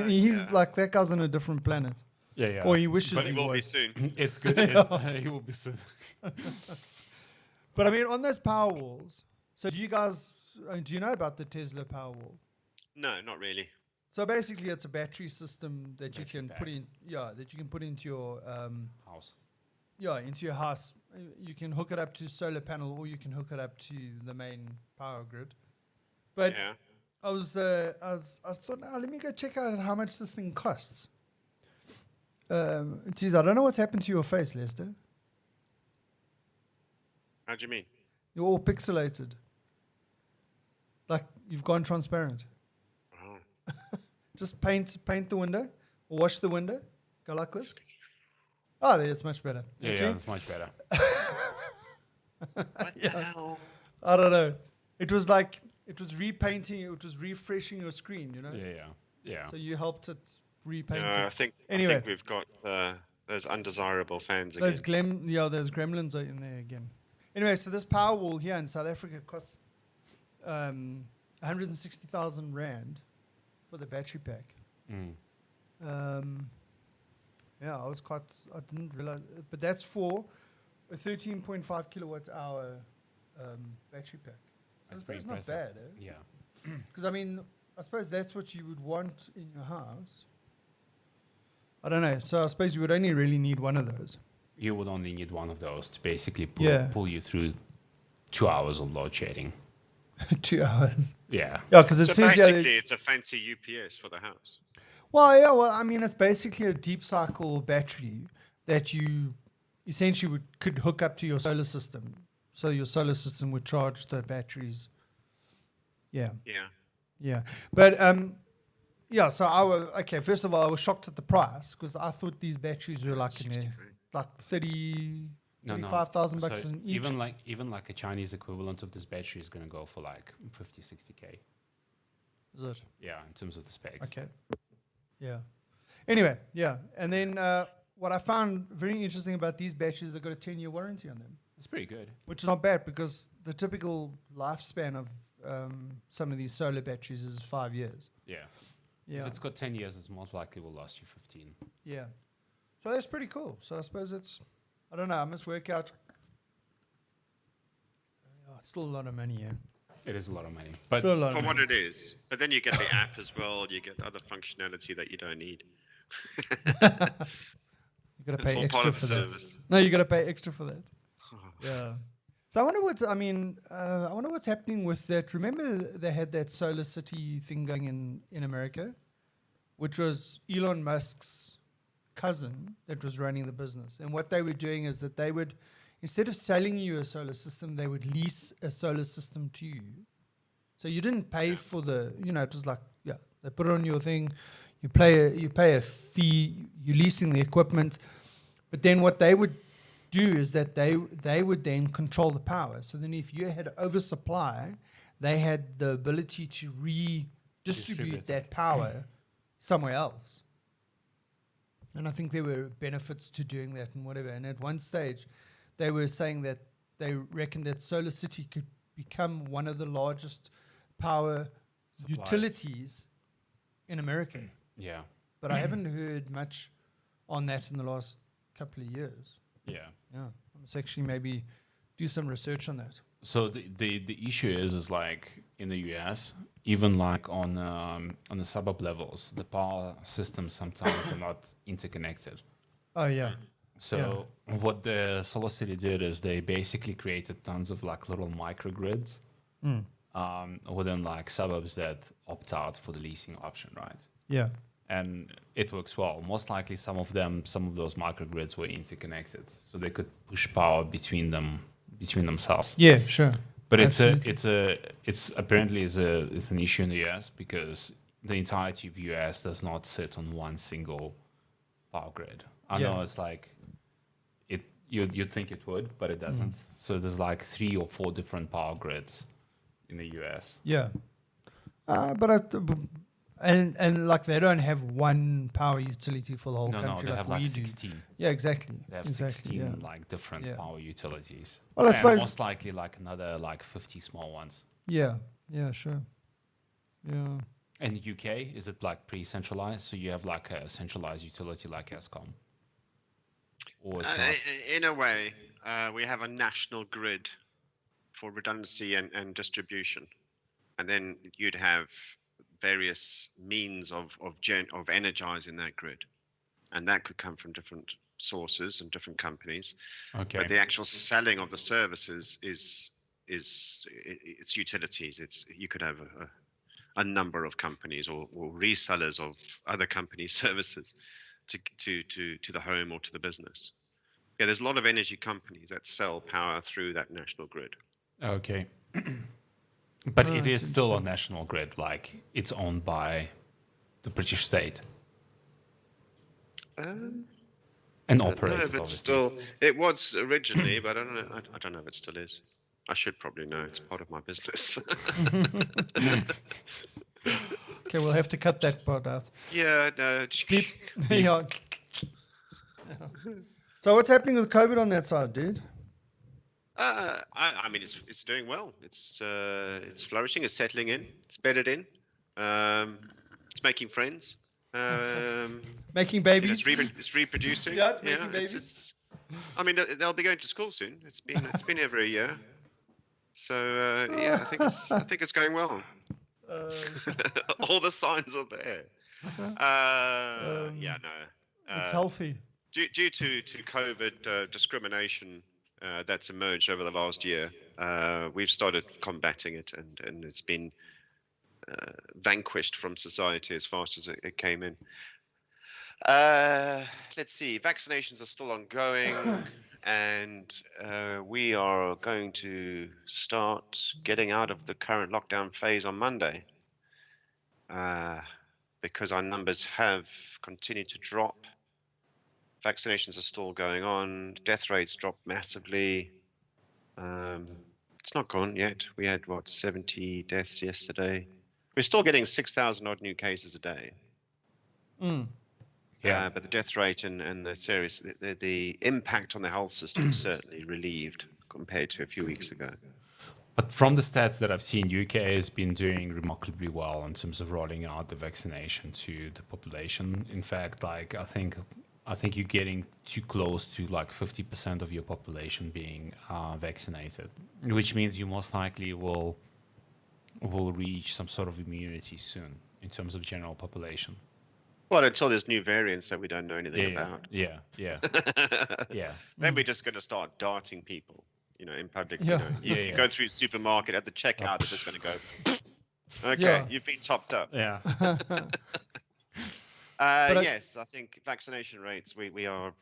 He's like that guy's on a different planet. Yeah. Or he wishes But he it will be was. soon. It's good. He will be soon. But I mean, on those power walls. So do you guys do you know about the Tesla power wall? No, not really. So basically, it's a battery system that you Battery can pack. put in. Yeah, that you can put into your House. into your house. You can hook it up to solar panel, or you can hook it up to the main power grid. But Yeah. I thought, let me go check out how much this thing costs. Geez, I don't know what's happened to your face, Lester. How do you mean? You're all pixelated. Like you've gone transparent. Oh. Just paint the window, or wash the window. Go like this. Oh, it's much better. Yeah, Okay? yeah, it's much better. What the hell? I don't know. It was repainting. It was refreshing your screen. You know. Yeah. So you helped it repaint No, it. I think we've got those undesirable fans again. Those gremlins are in there again. Anyway, so this power wall here in South Africa costs 160,000 rand for the battery pack. Yeah, I didn't realize, but that's for a 13.5 kilowatt hour battery pack. That's It's pretty not impressive. bad, eh? Yeah. Because I mean, I suppose that's what you would want in your house. I don't know. So I suppose you would only really need one of those. You would only need one of those to basically pull you through 2 hours of load shedding. 2 hours. Yeah. Yeah, because it So says basically, it's a fancy UPS for the house. Well, I mean, it's basically a deep cycle battery that you essentially could hook up to your solar system. So your solar system would charge the batteries. Yeah. But so first of all, I was shocked at the price because I thought these batteries were like in there, like 35,000 bucks So in each. even like a Chinese equivalent of this battery is going to go for like 50, 60K. Is it? Yeah, in terms of the specs. Okay. Yeah. Anyway, yeah. And then what I found very interesting about these batteries, they've got a 10-year warranty on them. It's pretty good. Which is not bad because the typical lifespan of some of these solar batteries is 5 years. Yeah. Yeah. If it's got 10 years, it's most likely will last you 15. Yeah. So that's pretty cool. So I suppose I don't know, I must work out. It's still a lot of money, yeah. It is a lot of money. But Still a lot For of what money. it is. But then you get the app as well. You get other functionality that you don't need. You got to It's pay all extra part of for the that. service. No, you got to pay extra for that. Yeah. So I wonder what's happening with that. Remember they had that solar city thing going in America, which was Elon Musk's cousin that was running the business. And what they were doing is that they would, instead of selling you a solar system, they would lease a solar system to you. So you didn't pay for it was like, they put it on your thing, you pay a fee, you're leasing the equipment. But then what they would do is that they would then control the power. So then if you had oversupply, they had the ability to redistribute Distribute it. that power somewhere else. And I think there were benefits to doing that and whatever. And at one stage, they were saying that they reckoned that Solar City could become one of the largest power Supplies. utilities in America. Yeah. But I haven't heard much on that in the last couple of years. Yeah. Yeah, I must actually maybe do some research on that. So the issue is like in the US, even like on the suburb levels, the power systems sometimes are not interconnected. Oh yeah, So what the Solar City did is they basically created tons of like little microgrids within like suburbs that opt out for the leasing option, right? yeah, And it works well. Most likely, some of those microgrids were interconnected, so they could push power between themselves. yeah, sure. But Absolutely. it's apparently is an issue in the US because the entirety of US does not sit on one single power grid. I Yeah. know it's like you'd think it would, but it doesn't. So there's like 3 or 4 different power grids in the US. Yeah, and like they don't have one power utility for the whole No, country they like have we like do. 16. Yeah, exactly. They have exactly. 16 Yeah. like different Yeah. power utilities. Well, I And suppose- most likely like another like 50 small ones. Yeah. Yeah. Sure. Yeah. In the UK, is it like pre-centralized? So you have like a centralized utility like Eskom? Or it's not? In a way, we have a national grid for redundancy and distribution, and then you'd have various means of energizing that grid, and that could come from different sources and different companies. Okay. But the actual selling of the services is it's utilities. You could have a number of companies or resellers of other companies' services to the home or to the business. Yeah, there's a lot of energy companies that sell power through that national grid. Okay. But Oh, it that's is still a interesting. national grid, like it's owned by the British state and I don't know operated, if it's obviously. still. It was originally, but I don't know. I don't know if it still is. I should probably know. It's part of my business. Okay, we'll have to cut that part out. Yeah, no. Yeah. So what's happening with COVID on that side, dude? I mean, it's doing well. It's flourishing. It's settling in. It's bedded in. It's making friends. Making babies. It's reproducing. Yeah, it's making babies. It's, I mean, they'll be going to school soon. It's been over a year. So yeah, I think it's going well. All the signs are there. Yeah, no. It's healthy. Due to COVID discrimination that's emerged over the last year, we've started combating it, and it's been vanquished from society as fast as it came in. Let's see, vaccinations are still ongoing, and we are going to start getting out of the current lockdown phase on Monday, because our numbers have continued to drop. Vaccinations are still going on. Death rates dropped massively. It's not gone yet. We had 70 deaths yesterday. We're still getting 6,000 odd new cases a day. Yeah. But the death rate and the impact on the health system is certainly relieved compared to a few weeks ago. But from the stats that I've seen, UK has been doing remarkably well in terms of rolling out the vaccination to the population. In fact, like I think you're getting too close to like 50% of your population being vaccinated, which means you most likely will reach some sort of immunity soon in terms of general population. Well, until there's new variants that we don't know anything about. Yeah. Then we're just going to start darting people, in public. Yeah. You go through the supermarket at the checkout, they're just going to go, okay, Yeah. you've been topped up. Yeah. Yes, I think vaccination rates, we are,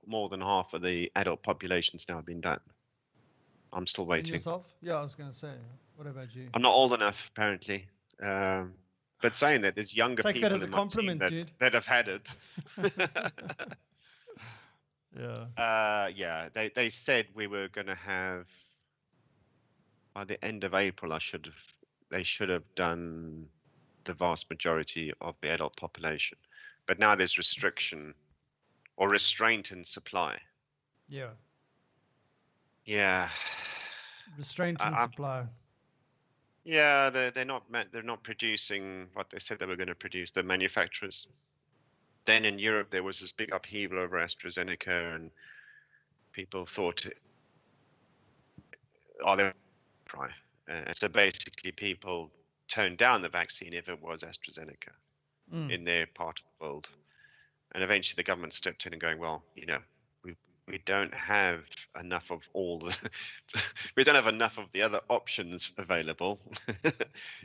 more than half of the adult population's now been done. I'm still And waiting. yourself? Yeah, I was going to say. What about you? I'm not old enough, apparently. But saying that, there's younger Take people that as a in my team compliment, dude. that have had it. Yeah. Yeah, they said we were going to have, by the end of April, they should have done the vast majority of the adult population. But now there's restriction or restraint in supply. Yeah. Yeah. Restraint in I- supply. Yeah, they're not producing what they said they were going to produce, the manufacturers. Then in Europe there was this big upheaval over AstraZeneca, and people thought, oh, they try. And so basically people toned down the vaccine if it was AstraZeneca in their part of the world. And eventually the government stepped in and going, well, we don't have enough of all the we don't have enough of the other options available.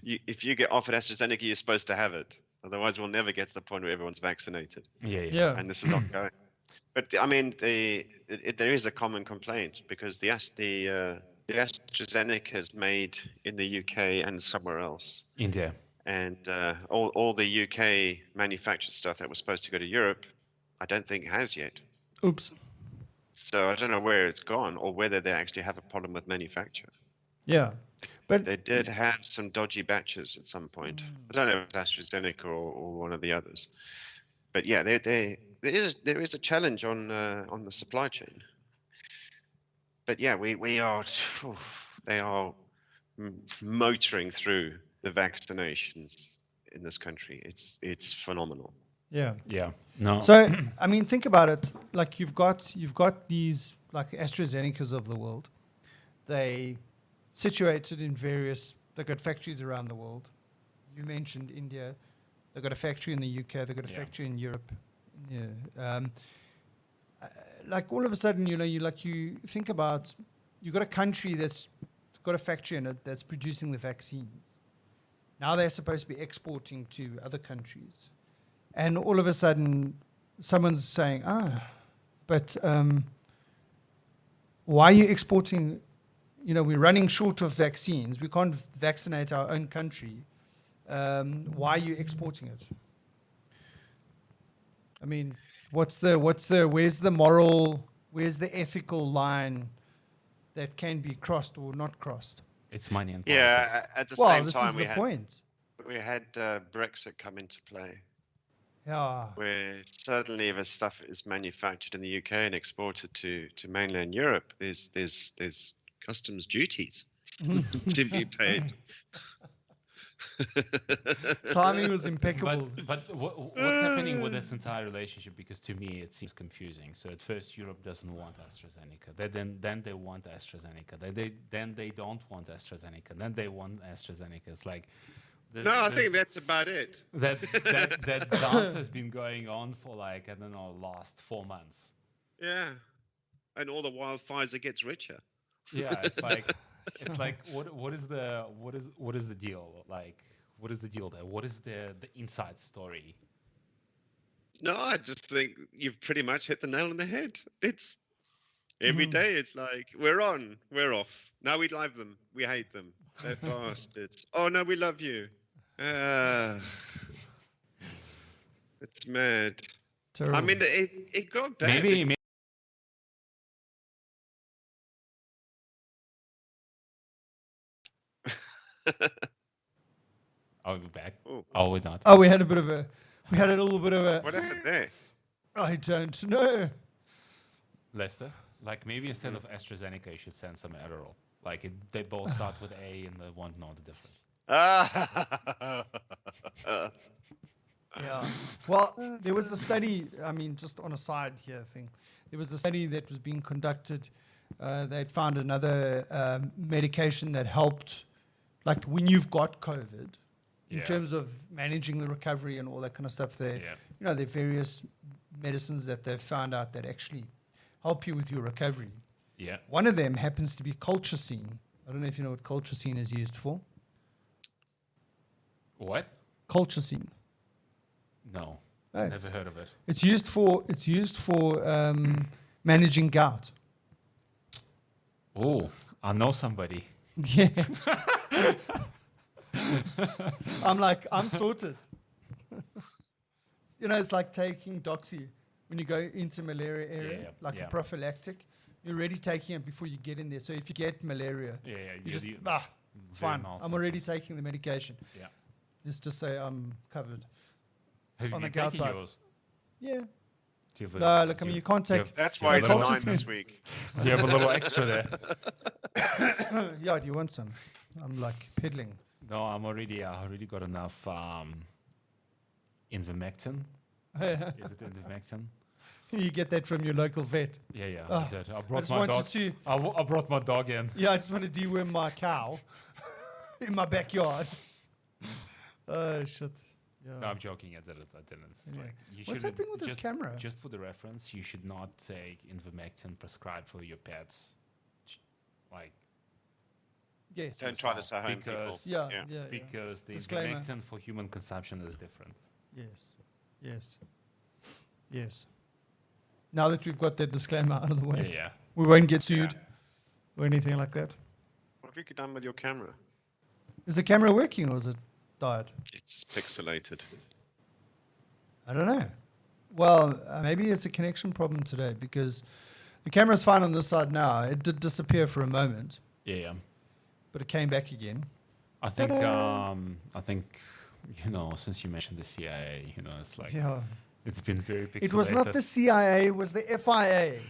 If you get offered AstraZeneca, you're supposed to have it. Otherwise, we'll never get to the point where everyone's vaccinated. Yeah. And this is ongoing. But I mean, there is a common complaint because the AstraZeneca is made in the UK and somewhere else. India. And all the UK manufactured stuff that was supposed to go to Europe, I don't think has yet. Oops. So I don't know where it's gone or whether they actually have a problem with manufacture. Yeah. But They did have some dodgy batches at some point. I don't know if it's AstraZeneca or one of the others. But yeah, there is a challenge on the supply chain. But yeah, they are motoring through the vaccinations in this country. It's phenomenal. yeah. Yeah. No. So I mean, think about it. Like you've got these like AstraZenecas of the world. They situated in various. They've got factories around the world. You mentioned India. They've got a factory in the UK. They've got a factory in Europe. Yeah. Like all of a sudden, you think about you've got a country that's got a factory in it that's producing the vaccines. Now they're supposed to be exporting to other countries. And all of a sudden, someone's saying, but why are you exporting? We're running short of vaccines. We can't vaccinate our own country. Why are you exporting it? I mean, where's the moral, where's the ethical line that can be crossed or not crossed? It's money and Yeah, politics. at the Well, same this time, is the point. we had Brexit come into play, Yeah. where suddenly if stuff is manufactured in the UK and exported to mainland Europe, there's customs duties to be paid. Timing was impeccable. But what's happening with this entire relationship? Because to me it seems confusing. So at first Europe doesn't want AstraZeneca. Then they want AstraZeneca. Then they don't want AstraZeneca. Then they want AstraZeneca. It's like I think that's about it. That dance has been going on for like I don't know last 4 months. Yeah, and all the while Pfizer gets richer. Yeah, it's like what is the deal? Like what is the deal there? What is the inside story? No, I just think you've pretty much hit the nail on the head. It's every day. It's like we're on, we're off. Now we love them, we hate them. They're bastards. Oh no, we love you. It's mad. Terrible. I mean, it got bad. Maybe I'll be back. Oh. Oh, we're not. we had a little bit of a. What happened there? I don't know. Lester, like maybe instead of AstraZeneca, you should send some Adderall. Like they both start with A, and they won't know the difference. Yeah. Well, there was a study. I mean, just on a side here thing, there was a study that was being conducted. They'd found another medication that helped, like when you've got COVID, in terms of managing the recovery and all that kind of stuff. There, there are various medicines that they've found out that actually help you with your recovery. Yeah. One of them happens to be colchicine. I don't know if you know what colchicine is used for. What? Colchicine. No. Right. Never heard of it. It's used for managing gout. Oh, I know somebody. Yeah. I'm sorted. It's like taking doxy when you go into malaria area, a prophylactic. You're already taking it before you get in there. So if you get malaria, Yeah, you just, it's very fine. mild I'm already symptoms. taking the medication. Yeah. Just say I'm covered. Have On you the taken outside. yours? Yeah. Do you have No, a- look, I do mean, you- you can't do you take. have- That's do you why have he's a a little- 9 this week. Do you have a little extra there? Yeah, do you want some? I'm like peddling. No, I already got enough Invermectin. Is it Invermectin? You get that from your local vet. Yeah, Oh, exactly. I I brought just my wanted dog. to. I brought my dog in. Yeah, I just want to deworm my cow in my backyard. Oh shit. Yeah. No, I'm joking. I didn't. It's Yeah. like, you What's shouldn't- happening with this just, camera? Just for the reference, you should not take Invermectin prescribed for your pets. Like, Yes. Don't try this at home, people. Because- Yeah. Yeah. Yeah. Yeah. because the Disclaimer. Invermectin for human consumption is different. Yes. Yes. Yes. Now that we've got that disclaimer out of the way, Yeah. we won't get sued or anything like that. What have you done with your camera? Is the camera working or is it died? It's pixelated. I don't know. Well, maybe it's a connection problem today because the camera's fine on this side now. It did disappear for a moment, Yeah. but it came back again. I think. Ta-da! I think. Since you mentioned the CIA, it's like Yeah. it's been very pixelated. It was not the CIA, it was the FIA.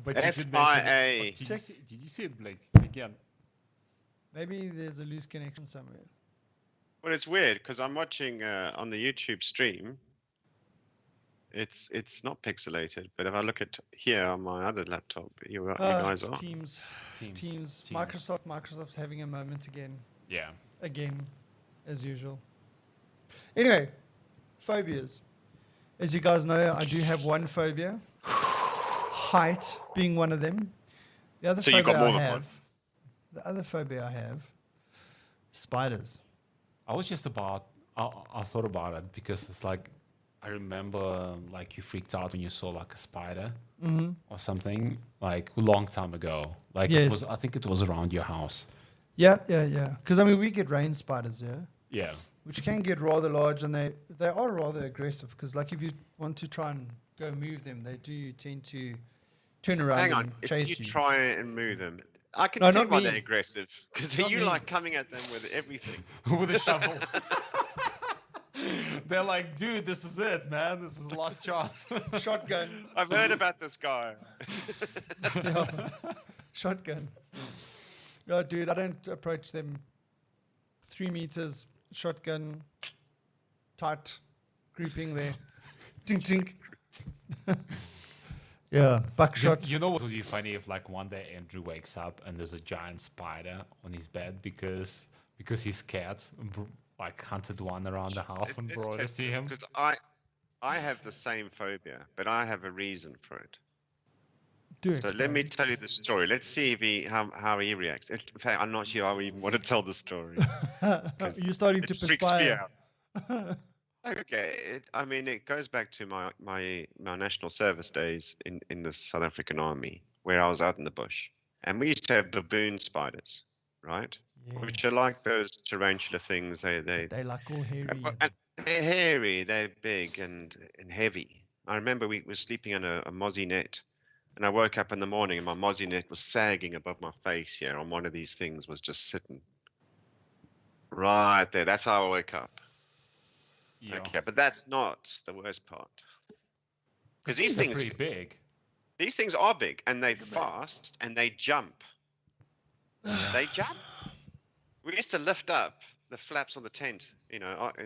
But you did mention FIA. it. But did you see it, Blake? Again. Maybe there's a loose connection somewhere. Well, it's weird because I'm watching on the YouTube stream. It's not pixelated, but if I look at here on my other laptop, you guys It's are. Teams. Teams. Microsoft's having a moment again. Yeah. Again, as usual. Anyway, phobias. As you guys know, I do have one phobia. Height being one of them. The other So you've phobia got more I than have. one. The other phobia I have. Spiders. I was just about. I thought about it because it's like I remember like you freaked out when you saw like a spider or something like a long time ago. Like Yes. it was. I think it was around your house. Yeah. Because I mean, we get rain spiders, Yeah. which can get rather large, and they are rather aggressive. Because like if you want to try and go move them, they do tend to turn around Hang on, and if chase you you. try and move them, I can No, see not why me. they're aggressive. Because Not you me. like coming at them with everything. With a shovel. They're like, dude, this is it, man. This is the last chance. Shotgun. I've heard about this guy. Yeah. Shotgun. No, dude, I don't approach them. 3 meters, shotgun, tight, grouping there. Tink, tink. Yeah, buckshot. You know what would be funny if like one day Andrew wakes up and there's a giant spider on his bed because his cat like hunted one around the house and brought it to him. Because I have the same phobia, but I have a reason for it. Do So it. let me tell you the story. Let's see if how he reacts. In fact, I'm not sure I even want to tell the story. You're starting to It freaks me perspire. out. Okay, I mean, it goes back to my national service days in the South African Army, where I was out in the bush, and we used to have baboon spiders, right? Which are like those tarantula things. They like all hairy. and they're hairy, they're big and heavy. I remember we were sleeping on a mozzie net, and I woke up in the morning and my mozzie net was sagging above my face here, and one of these things was just sitting right there. That's how I woke up. Yeah. Okay, but that's not the worst part. Because these things are pretty big. These things are big, and they fast, and they jump. They jump. We used to lift up the flaps on the tent, in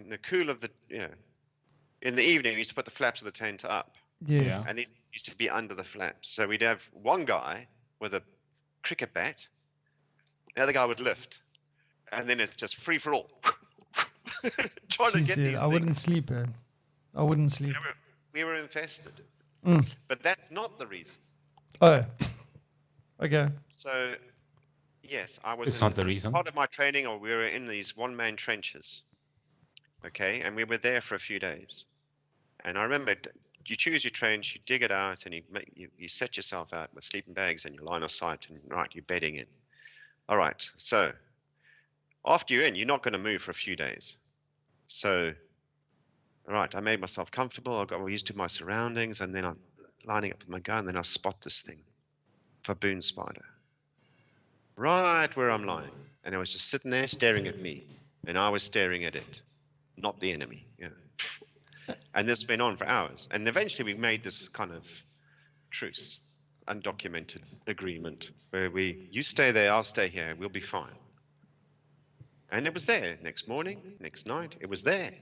the cool of the, in the evening, we used to put the flaps of the tent up, Yes. Yeah. and these used to be under the flaps. So we'd have one guy with a cricket bat, the other guy would lift, and then it's just free for all. Trying to Jeez, get dude, these I things. wouldn't sleep. I wouldn't sleep. We were infested. Mm. But that's not the reason. Oh. Okay. So, yes, I was It's not the reason. part of my training, or we were in these one-man trenches. Okay, and we were there for a few days. And I remember you choose your trench, you dig it out, and you set yourself out with sleeping bags and your line of sight, and right, you're bedding in. All right, so after you're in, you're not going to move for a few days. So, all right, I made myself comfortable. I got used to my surroundings, and then I'm lining up with my gun, and then I spot this thing. baboon spider, right where I'm lying, and it was just sitting there staring at me, and I was staring at it, not the enemy. And this went on for hours, and eventually we made this kind of truce, undocumented agreement, where you stay there, I'll stay here, we'll be fine. And it was there. Next morning, next night, it was there.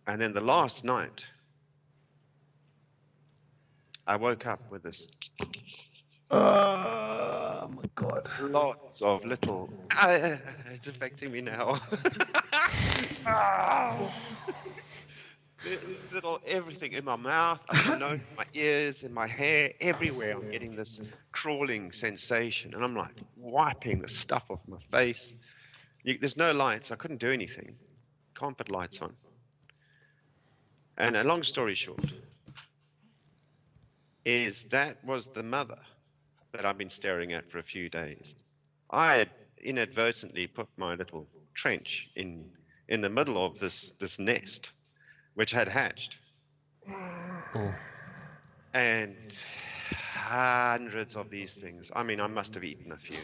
And then the last night, I woke up with this Oh my God. lots of little. It's affecting me now. This little everything in my mouth, up my nose, my ears, in my hair, everywhere. I'm getting this crawling sensation, and I'm like wiping the stuff off my face. There's no lights. I couldn't do anything. Can't put lights on. And a long story short, is that was the mother that I've been staring at for a few days. I had inadvertently put my little trench in the middle of this nest, which had hatched. Oh. And hundreds of these things. I mean, I must have eaten a few.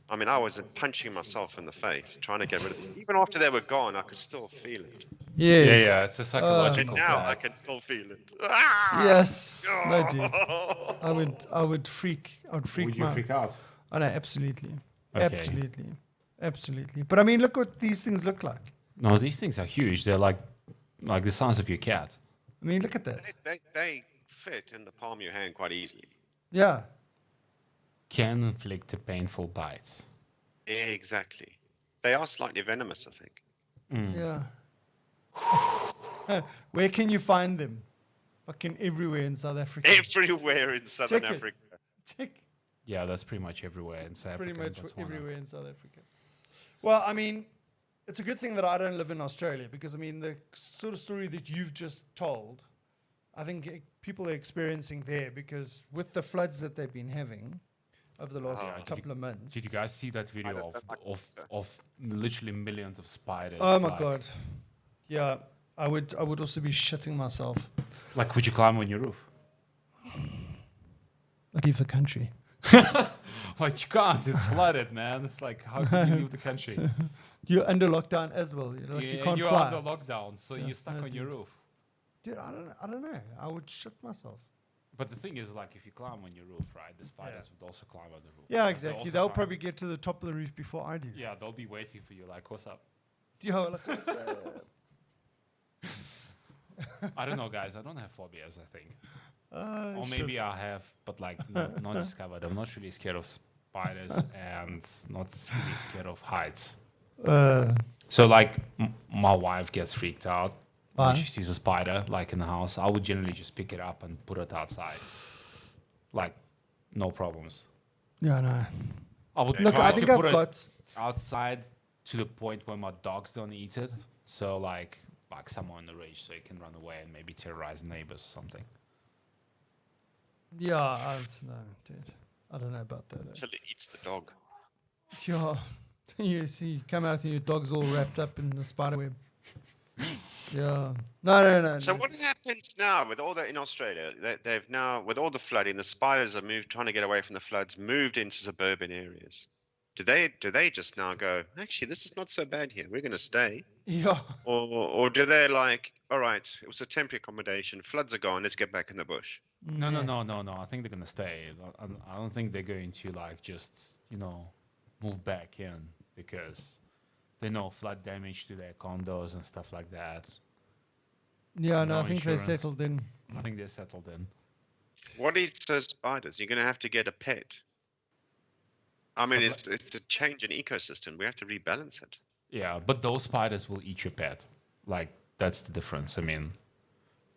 I mean, I was punching myself in the face, trying to get rid of this. Even after they were gone, I could still feel it. Yes. Yeah, it's a And psychological now I fact. can still feel it. Ah! Yes. No, dude. I would freak. I would freak. Would you freak out? Oh no, absolutely, Okay. absolutely. But I mean, look what these things look like. No, these things are huge. They're like the size of your cat. I mean, look at that. They fit in the palm of your hand quite easily. Yeah. Can inflict a painful bite. Exactly. They are slightly venomous, I think. Yeah. Where can you find them? Fucking everywhere in South Africa. Everywhere in Southern Check it. Africa. Check. Yeah, that's pretty much everywhere in South Pretty Africa. much and Botswana. everywhere in South Africa. Well, I mean, it's a good thing that I don't live in Australia because, I mean, the sort of story that you've just told, I think people are experiencing there because with the floods that they've been having over the last couple of months. Did you guys see that video of literally millions of spiders? Oh my like- God. Yeah, I would also be shitting myself. Like, could you climb on your roof? I leave the country. Like, you can't. It's flooded, man. It's like, how can you leave the country? You're under lockdown as well. You know, like you Yeah, can't you're fly. under lockdown, so you're stuck no, on your dude. roof. Dude, I don't know. I would shit myself. But the thing is, like, if you climb on your roof, right, the spiders would also climb on the roof. Yeah, Because exactly. also They'll try- probably get to the top of the roof before I do. Yeah, they'll be waiting for you, like, what's up? Yo, like, what's up? I don't know, guys. I don't have phobias, I think. Or Shit. maybe I have, but, like, not discovered. I'm not really scared of spiders and not really scared of heights. So, like, my wife gets freaked out Why? when she sees a spider, like, in the house. I would generally just pick it up and put it outside. Like, no problems. Yeah, no. I would Look, try I to think put I've it got. outside to the point where my dogs don't eat it. So, like somewhere in the range so it can run away and maybe terrorize neighbors or something. Yeah, no, dude. I don't know about that. Until it eats the dog. Yeah. You see, you come out and your dog's all wrapped up in the spider web. Yeah. No. So what happens now with all that in Australia? They've now, with all the flooding, the spiders are trying to get away from the floods, moved into suburban areas. Do they just now go, actually, this is not so bad here. We're going to stay. Yeah. Or do they like, all right, it was a temporary accommodation. Floods are gone. Let's get back in the bush. No. I think they're going to stay. I don't think they're going to, like, just, move back in because they know flood damage to their condos and stuff like that. Yeah, No I think insurance. they settled in. I think they're settled in. What eats those spiders? You're going to have to get a pet. I mean, But it's a change in ecosystem. We have to rebalance it. Yeah, but those spiders will eat your pet. Like, that's the difference. I mean,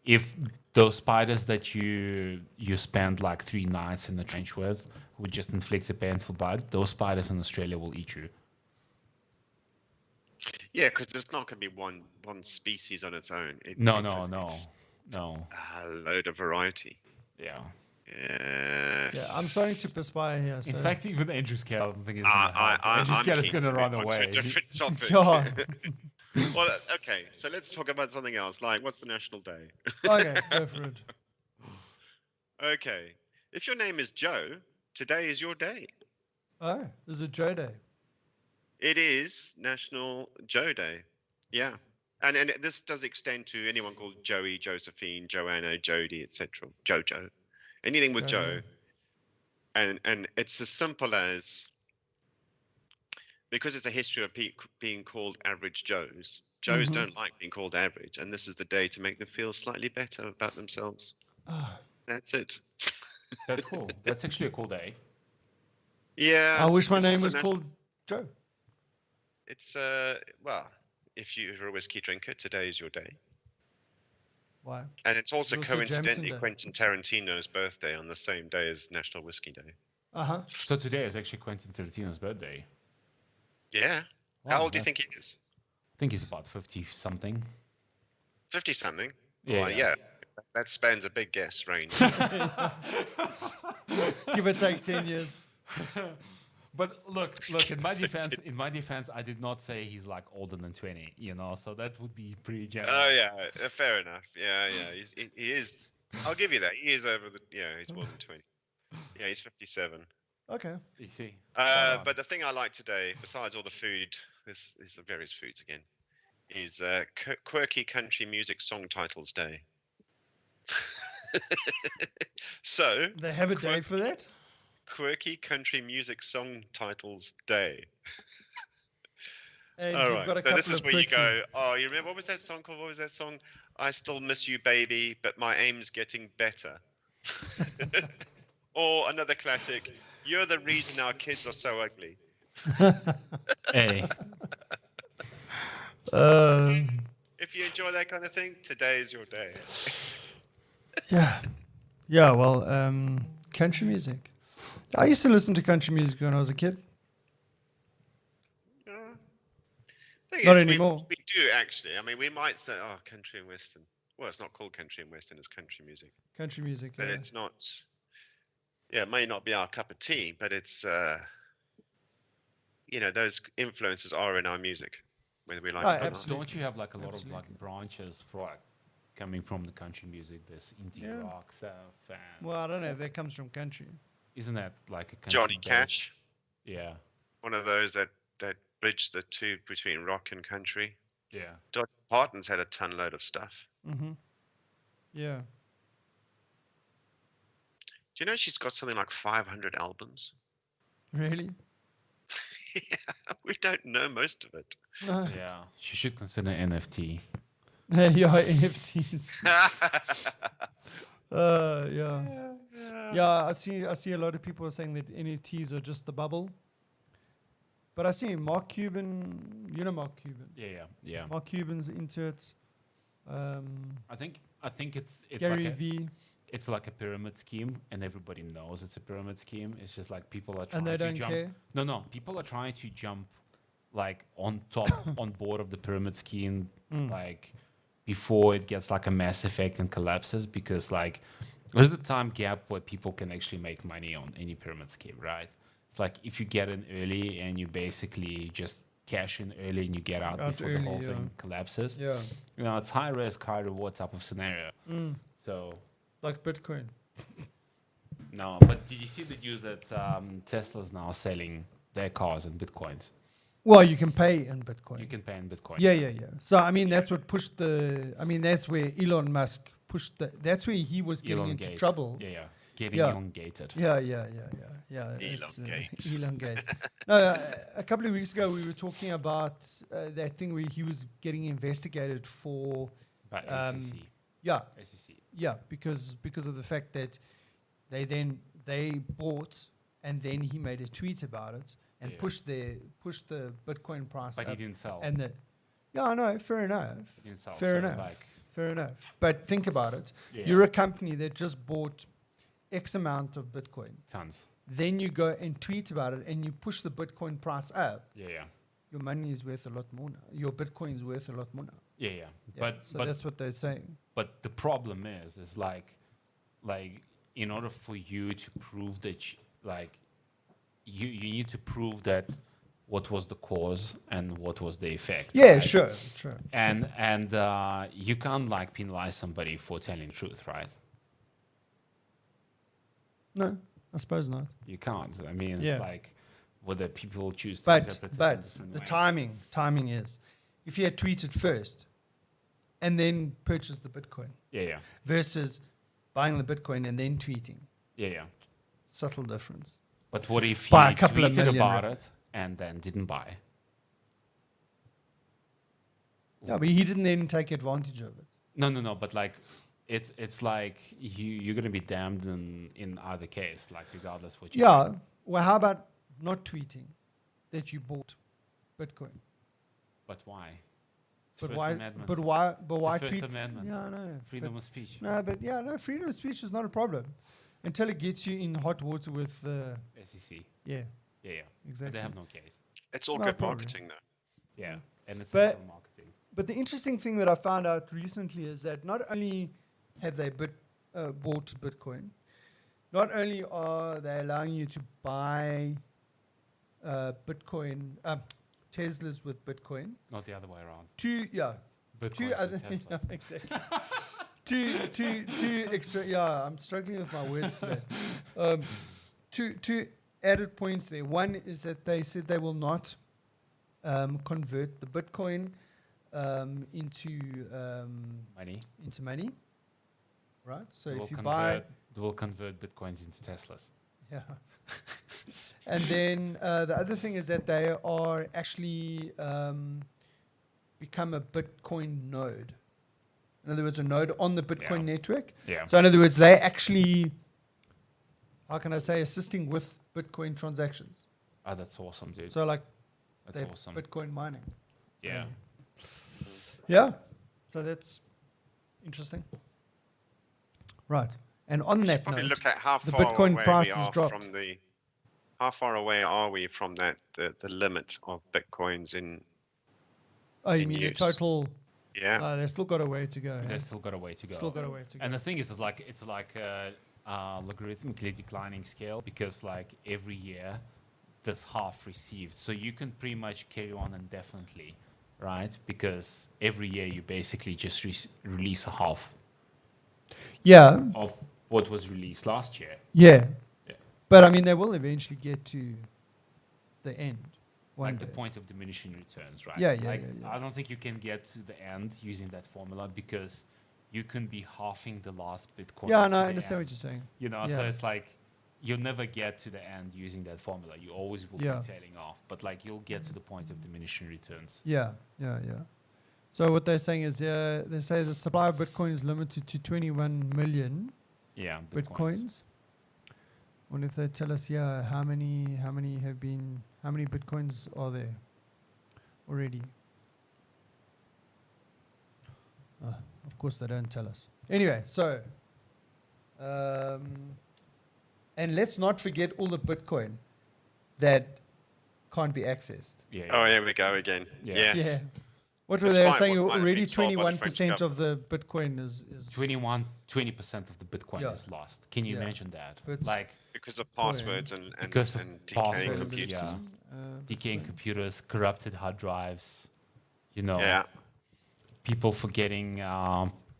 if those spiders that you spend like 3 nights in the trench with would just inflict a painful bite, those spiders in Australia will eat you. Yeah, because there's not going to be one species on its own. No. It's a load of variety. Yeah. Yes. Yeah, I'm starting to perspire here. So. In fact, even Andrew Scale, I don't think is going to help. Andrew I'm Scale is keen going to move run on to away. a different topic. Yeah. Well, okay, so let's talk about something else. Like, what's the national day? Okay, go for it. Okay, If your name is Joe, today is your day. Oh, there's a Joe Day. It is National Joe Day. Yeah. And this does extend to anyone called Joey, Josephine, Joanna, Jody, etc. Jojo. Anything with Joe. And it's as simple as, because it's a history of being called average Joes. Joes don't like being called average, and this is the day to make them feel slightly better about themselves. That's it. That's cool. That's actually a cool day. Yeah. I wish my it's name also was called Joe. It's well, if you're a whiskey drinker, today is your day. Why? And it's also It's also coincidentally Jameson Day. Quentin Tarantino's birthday on the same day as National Whiskey Day. So today is actually Quentin Tarantino's birthday. Yeah. How old do you think he is? I think he's about 50-something. 50-something? Yeah, Well, yeah. that spans a big guess range. Give or take 10 years. But look, in my defense, I did not say he's like older than 20, so that would be pretty generous. Oh, yeah, fair enough. Yeah. He is. I'll give you that. He is over the. Yeah, he's more than 20. Yeah, he's 57. Okay. You see. But the thing I like today, besides all the food, this is the various foods again, is Quirky Country Music Song Titles Day. So They have a day for that? Quirky Country Music Song Titles Day. And All you've right. got a So couple this is of where you quirky- go, oh, you remember, what was that song called? What was that song? I still miss you, baby, but my aim's getting better. Or another classic, you're the reason our kids are so ugly. Hey. If you enjoy that kind of thing, today is your day. Yeah. Yeah, well, country music. I used to listen to country music when I was a kid. Thing Not is, anymore. We do actually. I mean, we might say, oh, country and western. Well, it's not called country and western, it's country music. Country music, But yeah. it's not, it may not be our cup of tea, but it's, those influences are in our music, whether we like it or not. absolutely. Don't you have like a lot of Absolutely. like branches for like coming from the country music? There's indie rock stuff, and Well, I don't know if that comes from country. isn't that like a country Johnny based- Cash, Yeah, one of those that bridge the two between rock and country. yeah. Dolly Parton's had a ton load of stuff. Mm-hmm. Yeah. Do you know she's got something like 500 albums? Really? Yeah, we don't know most of it. No. Yeah, she should consider NFT. Yeah, NFTs. Yeah. Yeah, I see a lot of people are saying that NFTs are just the bubble. But I see Mark Cuban, Mark Cuban. Yeah. Mark Cuban's into it. I think it's Gary like V. it's like a pyramid scheme, and everybody knows it's a pyramid scheme. It's just like people are trying And they to don't jump. care? No, people are trying to jump like on top, on board of the pyramid scheme, like before it gets like a mass effect and collapses, because like there's a time gap where people can actually make money on any pyramid scheme, right? It's like if you get in early and you basically just cash in early and you get out before the whole thing collapses. Yeah. It's high risk, high reward type of scenario. So Like Bitcoin. no, but did you see the news that Tesla's now selling their cars in bitcoins? Well, you can pay in Bitcoin. You can pay in bitcoin. Yeah. So, I mean, that's what pushed that's where Elon Musk pushed that's where he was getting into Elongate. trouble. Yeah. Getting Yeah. elongated. Yeah. it's, Elongate. Elongate. No, a couple of weeks ago, we were talking about that thing where he was getting investigated for, By SEC. yeah, SEC. yeah, because of the fact that they bought and then he made a tweet about it and Yeah. pushed the Bitcoin price But up. he didn't sell. And I know, fair enough. He didn't sell. Fair so, enough. Like, Fair enough. But think about it. Yeah. You're a company that just bought X amount of Bitcoin. tons. Then you go and tweet about it and you push the Bitcoin price up. Yeah. Your money is worth a lot more now. Your Bitcoin is worth a lot more now. Yeah. Yeah, But so but that's what they're saying. But the problem is like in order for you to prove that you need to prove that what was the cause and what was the effect. Yeah, right? sure. And you can't like penalize somebody for telling the truth, right? No, I suppose not. You can't. I mean, Yeah. it's like whether people choose to But interpret it in a but different the way. timing is, if you had tweeted first and then purchased the Bitcoin Yeah. versus buying the Bitcoin and then tweeting, Yeah. subtle difference. But what if he By a couple of tweeted million about rand. it and then didn't buy? Yeah, but he didn't then take advantage of it. No. But like, it's like you're gonna be damned in either case, like regardless what you do. Yeah. Well, how about not tweeting that you bought Bitcoin? But why? It's But First why? Amendment. But why? But It's why the First tweet? Amendment. Yeah, no. Freedom of speech. No, but yeah, no. Freedom of speech is not a problem until it gets you in hot water with. SEC. Yeah, Yeah. But exactly. they have no case. It's all No good problem. marketing, though. Yeah. And it's But- also marketing. But the interesting thing that I found out recently is that not only have they bought Bitcoin, not only are they allowing you to buy Bitcoin, Teslas with Bitcoin, Not the other way around. two Bitcoins other with Teslas. exactly. two extra. Yeah, I'm struggling with my words today. Two added points there. One is that they said they will not convert the Bitcoin into money, right? So if you buy, They will convert Bitcoins into Teslas. yeah. And then the other thing is that they are actually become a Bitcoin node. In other words, a node on the Bitcoin network. Yeah. So in other words, they actually, how can I say, assisting with Bitcoin transactions. Oh, that's awesome, dude. So like That's they awesome. Bitcoin mining. Yeah. Yeah. So that's interesting. Right. And on that Probably note, look at how the far Bitcoin away price we has are dropped. from the. How far away are we from that the limit of bitcoins in? oh, you in mean the use? total? Yeah. They've still got a way to go. They've Hey? still got a way to go. Still got a way to go. And the thing is, it's like a logarithmically declining scale, because like every year there's half received, so you can pretty much carry on indefinitely, right? Because every year you basically just release a half Yeah. of what was released last year. Yeah. Yeah. But I mean, they will eventually get to the end one Like day. the point of diminishing returns, right? Yeah, yeah, Like, yeah. I don't think you can get to the end using that formula, because you can be halving the last Bitcoin. Yeah, to no, I the understand end. what you're saying. You know, Yeah. so it's like you'll never get to the end using that formula. You always will Yeah. be tailing off, but like you'll get to the point of diminishing returns. Yeah. So what they're saying is, they say the supply of Bitcoin is limited to 21 million Yeah, Bitcoins. Wonder if they tell us, how many Bitcoins are there already? Of course, they don't tell us. Anyway, so, and let's not forget all the Bitcoin that can't be accessed. Yeah. Oh, here we go again. Yeah. Yes. Yeah. What were they Despite saying? what might have Already been sold by the French 21% of the Bitcoin is 20% of the Bitcoin Yeah. is lost. Can you Yeah. imagine that? But- Like Because of passwords and Because of decaying passwords, computers. yeah. decaying Bitcoin. computers, corrupted hard drives, you know, Yeah. people forgetting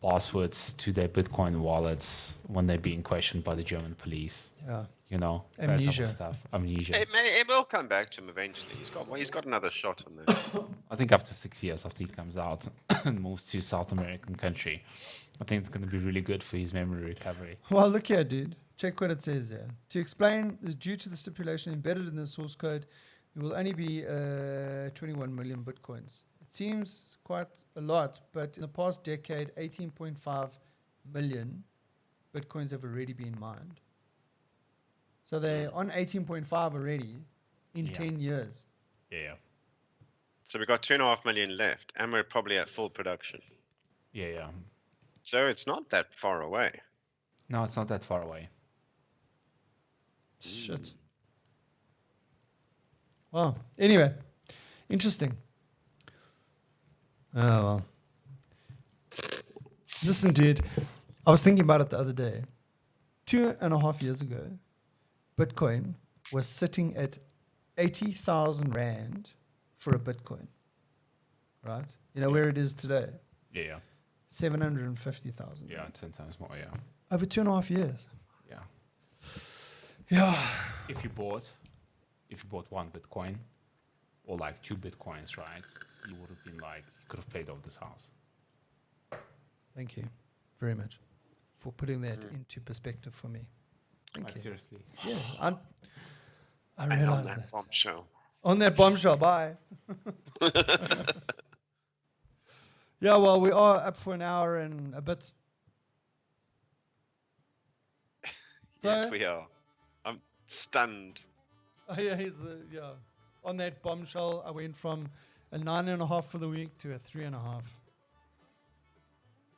passwords to their Bitcoin wallets when they're being questioned by the German police. Yeah. You know, that type of Amnesia. stuff. Amnesia. It will come back to him eventually. He's got another shot on that. I think after 6 years, after he comes out and moves to South American country, I think it's going to be really good for his memory recovery. Well, look here, dude. Check what it says there. To explain, due to the stipulation embedded in the source code, there will only be 21 million Bitcoins. It seems quite a lot, but in the past decade, 18.5 million Bitcoins have already been mined. So they're on 18.5 already in Yeah. 10 years. Yeah. So we've got 2.5 million left, and we're probably at full production. Yeah. So it's not that far away. No, it's not that far away. Shit. Well, anyway, interesting. Oh, well. Listen, dude, I was thinking about it the other day. 2.5 years ago, Bitcoin was sitting at 80,000 Rand for a Bitcoin. Right? You know where it is today? Yeah. 750,000. Yeah, 10 times more, yeah. Over 2.5 years. Yeah. Yeah. If you bought one Bitcoin or like 2 Bitcoins, right? You would have been like, you could have paid off this house. Thank you very much for putting that into perspective for me. Thank Like, you. seriously. Yeah, I And on realize that that. bombshell. On that bombshell, bye. Yeah, well, we are up for an hour and a bit. Yes, So- we are. I'm stunned. Oh, yeah, yeah. On that bombshell, I went from a 9.5 for the week to a 3.5.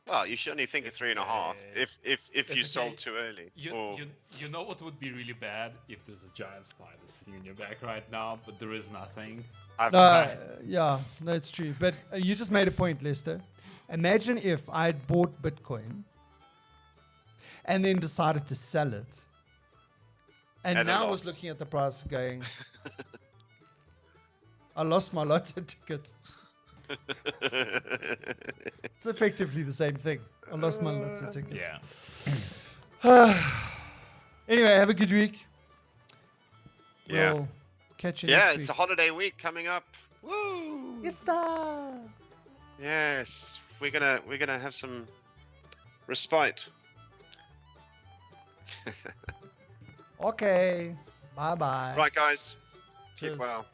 Well, you should only think of 3.5 if you It's sold okay. too early. Or You know what would be really bad if there's a giant spider sitting on your back right now, but there is nothing. Yeah, that's true. But you just made a point, Lester. Imagine if I'd bought Bitcoin and then decided to sell it. And At a now I was loss. looking at the price going, I lost my lotto ticket. It's effectively the same thing. I lost my lotto ticket. Yeah. Anyway, have a good week. Yeah. We'll catch you Yeah, next it's week. a holiday week coming up. Woo! Easter! Yes, we're gonna have some respite. Okay. Bye-bye. Right, guys. Cheers. Keep well.